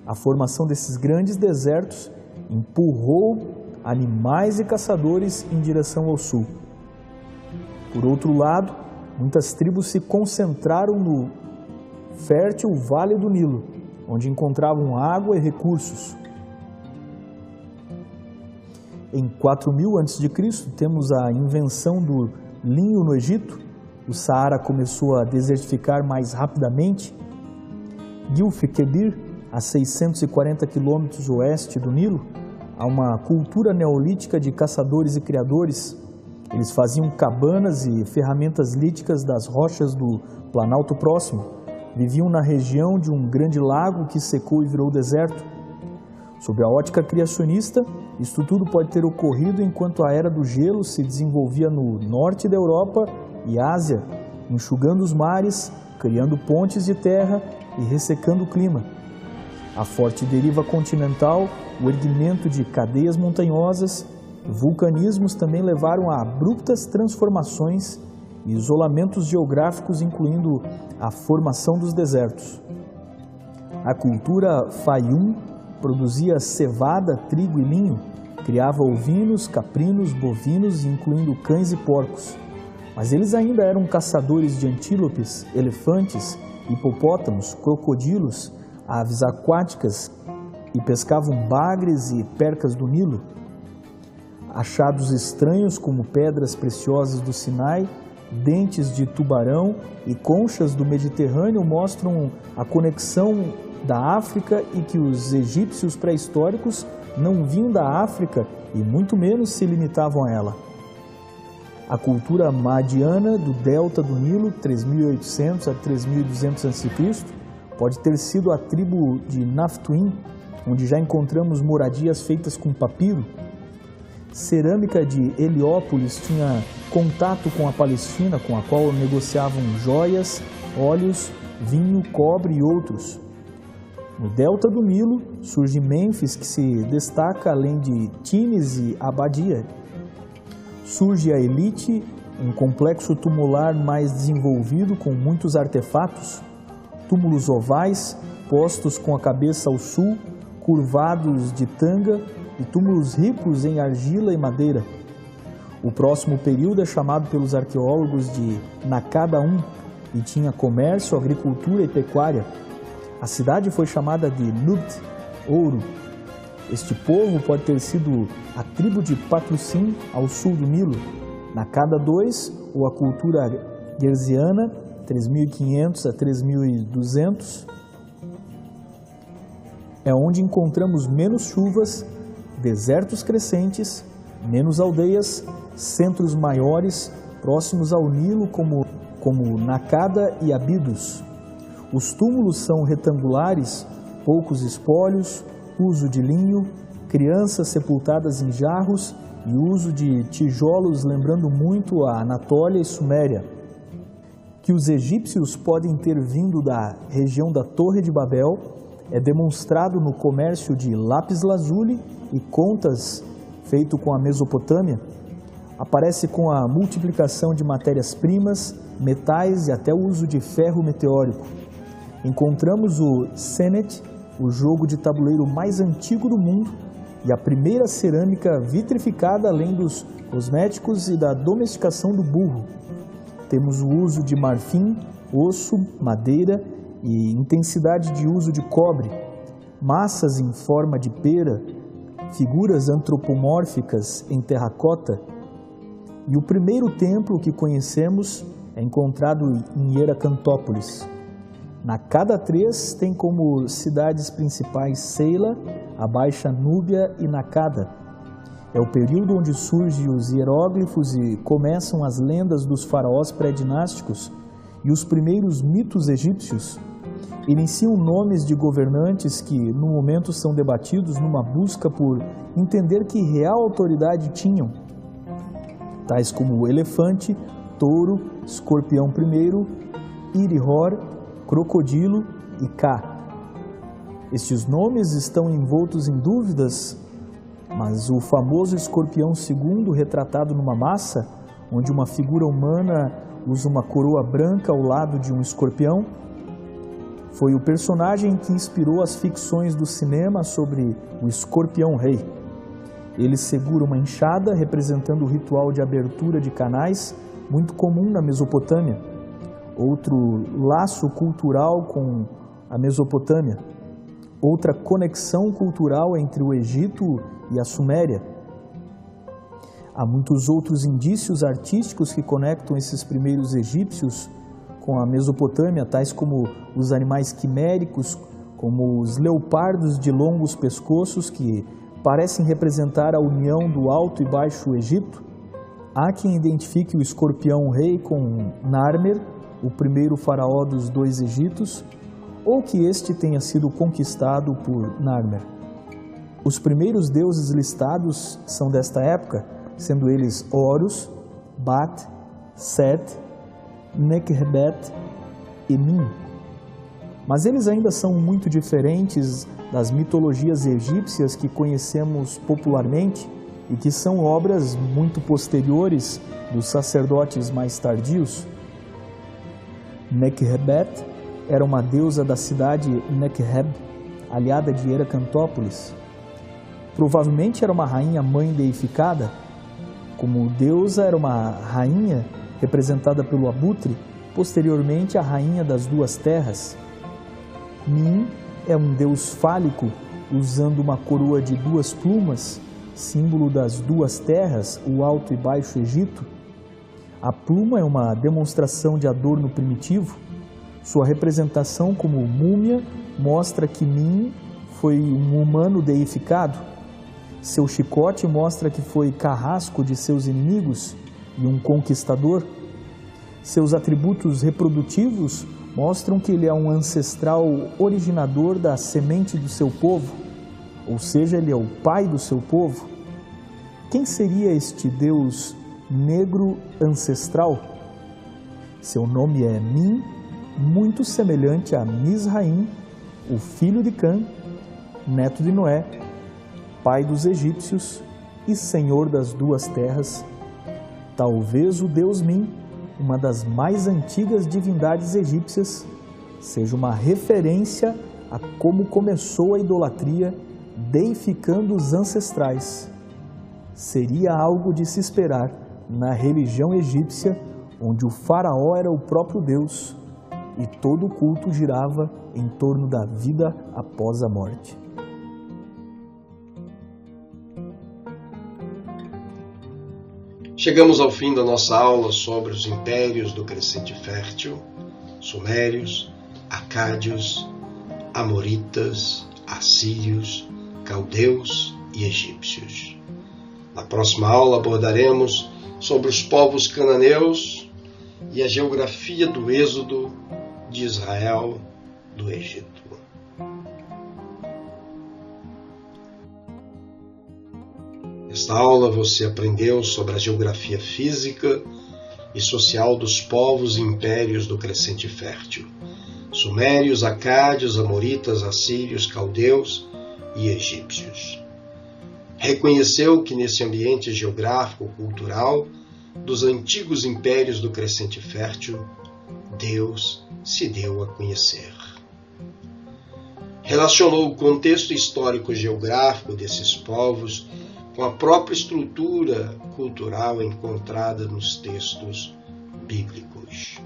A formação desses grandes desertos empurrou animais e caçadores em direção ao sul. Por outro lado, muitas tribos se concentraram no fértil Vale do Nilo, onde encontravam água e recursos. Em 4.000 a.C., temos a invenção do linho no Egito. O Saara começou a desertificar mais rapidamente. Gilf-Kebir, a 640 quilômetros oeste do Nilo, há uma cultura neolítica de caçadores e criadores. Eles faziam cabanas e ferramentas líticas das rochas do Planalto Próximo. Viviam na região de um grande lago que secou e virou deserto. Sob a ótica criacionista, isto tudo pode ter ocorrido enquanto a Era do Gelo se desenvolvia no norte da Europa e Ásia, enxugando os mares, criando pontes de terra e ressecando o clima. A forte deriva continental, o erguimento de cadeias montanhosas, vulcanismos também levaram a abruptas transformações e isolamentos geográficos, incluindo a formação dos desertos. A cultura Fayum produzia cevada, trigo e linho, criava ovinos, caprinos, bovinos, incluindo cães e porcos. Mas eles ainda eram caçadores de antílopes, elefantes, hipopótamos, crocodilos, aves aquáticas e pescavam bagres e percas do Nilo. Achados estranhos como pedras preciosas do Sinai, dentes de tubarão e conchas do Mediterrâneo mostram a conexão da África e que os egípcios pré-históricos não vinham da África e muito menos se limitavam a ela. A cultura madiana do delta do Nilo, 3.800 a 3.200 a.C., pode ter sido a tribo de Naftuim, onde já encontramos moradias feitas com papiro. Cerâmica de Heliópolis tinha contato com a Palestina, com a qual negociavam joias, óleos, vinho, cobre e outros. No delta do Nilo surge Mênfis, que se destaca além de Tines e Abadia. Surge a Elite, um complexo tumular mais desenvolvido com muitos artefatos, túmulos ovais, postos com a cabeça ao sul, curvados de tanga e túmulos ricos em argila e madeira. O próximo período é chamado pelos arqueólogos de Nakada I e tinha comércio, agricultura e pecuária. A cidade foi chamada de Nubt, ouro. Este povo pode ter sido a tribo de Patrocin ao sul do Nilo. Nakada II, ou a cultura Gerziana, 3.500 a 3.200, é onde encontramos menos chuvas, desertos crescentes, menos aldeias, centros maiores próximos ao Nilo como Nakada e Abidos. Os túmulos são retangulares, poucos espólios, uso de linho, crianças sepultadas em jarros e uso de tijolos, lembrando muito a Anatólia e Suméria. Que os egípcios podem ter vindo da região da Torre de Babel é demonstrado no comércio de lápis lazuli e contas feito com a Mesopotâmia. Aparece com a multiplicação de matérias-primas, metais e até o uso de ferro meteórico. Encontramos o Senet, o jogo de tabuleiro mais antigo do mundo, e a primeira cerâmica vitrificada, além dos cosméticos e da domesticação do burro. Temos o uso de marfim, osso, madeira e intensidade de uso de cobre, massas em forma de pera, figuras antropomórficas em terracota. E o primeiro templo que conhecemos é encontrado em Hierantópolis. Na Nakada tem como cidades principais Seila, a Baixa Núbia e Nakada. É o período onde surgem os hieróglifos e começam as lendas dos faraós pré-dinásticos e os primeiros mitos egípcios. Iniciam nomes de governantes que, no momento, são debatidos numa busca por entender que real autoridade tinham, tais como elefante, touro, escorpião primeiro, Irihor, crocodilo e Ka. Estes nomes estão envoltos em dúvidas, mas o famoso escorpião segundo, retratado numa massa, onde uma figura humana usa uma coroa branca ao lado de um escorpião, foi o personagem que inspirou as ficções do cinema sobre o escorpião rei. Ele segura uma enxada, representando o ritual de abertura de canais, muito comum na Mesopotâmia. Outro laço cultural com a Mesopotâmia. Outra conexão cultural entre o Egito e a Suméria. Há muitos outros indícios artísticos que conectam esses primeiros egípcios com a Mesopotâmia, tais como os animais quiméricos, como os leopardos de longos pescoços que parecem representar a união do Alto e Baixo Egito. Há quem identifique o escorpião rei com Narmer, o primeiro faraó dos dois Egitos, ou que este tenha sido conquistado por Narmer. Os primeiros deuses listados são desta época, sendo eles Horus, Bat, Set, Nekhbet e Min. Mas eles ainda são muito diferentes das mitologias egípcias que conhecemos popularmente e que são obras muito posteriores dos sacerdotes mais tardios. Nekhbet era uma deusa da cidade Nekheb, aliada de Hierantópolis. Provavelmente era uma rainha mãe deificada. Como deusa, era uma rainha representada pelo abutre, posteriormente a rainha das duas terras. Min é um deus fálico, usando uma coroa de duas plumas, símbolo das duas terras, o Alto e Baixo Egito. A pluma é uma demonstração de adorno primitivo. Sua representação como múmia mostra que Min foi um humano deificado. Seu chicote mostra que foi carrasco de seus inimigos e um conquistador. Seus atributos reprodutivos mostram que ele é um ancestral originador da semente do seu povo, ou seja, ele é o pai do seu povo. Quem seria este Deus negro ancestral? Seu nome é Min, muito semelhante a Misraim, o filho de Cã, neto de Noé, pai dos egípcios e senhor das duas terras. Talvez o deus Min, uma das mais antigas divindades egípcias, seja uma referência a como começou a idolatria, deificando os ancestrais. Seria algo de se esperar na religião egípcia, onde o faraó era o próprio Deus e todo o culto girava em torno da vida após a morte. Chegamos ao fim da nossa aula sobre os impérios do Crescente Fértil, Sumérios, Acádios, Amoritas, Assírios, Caldeus e Egípcios. Na próxima aula abordaremos sobre os povos cananeus e a geografia do êxodo de Israel do Egito. Nesta aula você aprendeu sobre a geografia física e social dos povos e impérios do Crescente Fértil, sumérios, acádios, amoritas, assírios, caldeus e egípcios. Reconheceu que nesse ambiente geográfico-cultural dos antigos impérios do Crescente Fértil, Deus se deu a conhecer. Relacionou o contexto histórico-geográfico desses povos com a própria estrutura cultural encontrada nos textos bíblicos.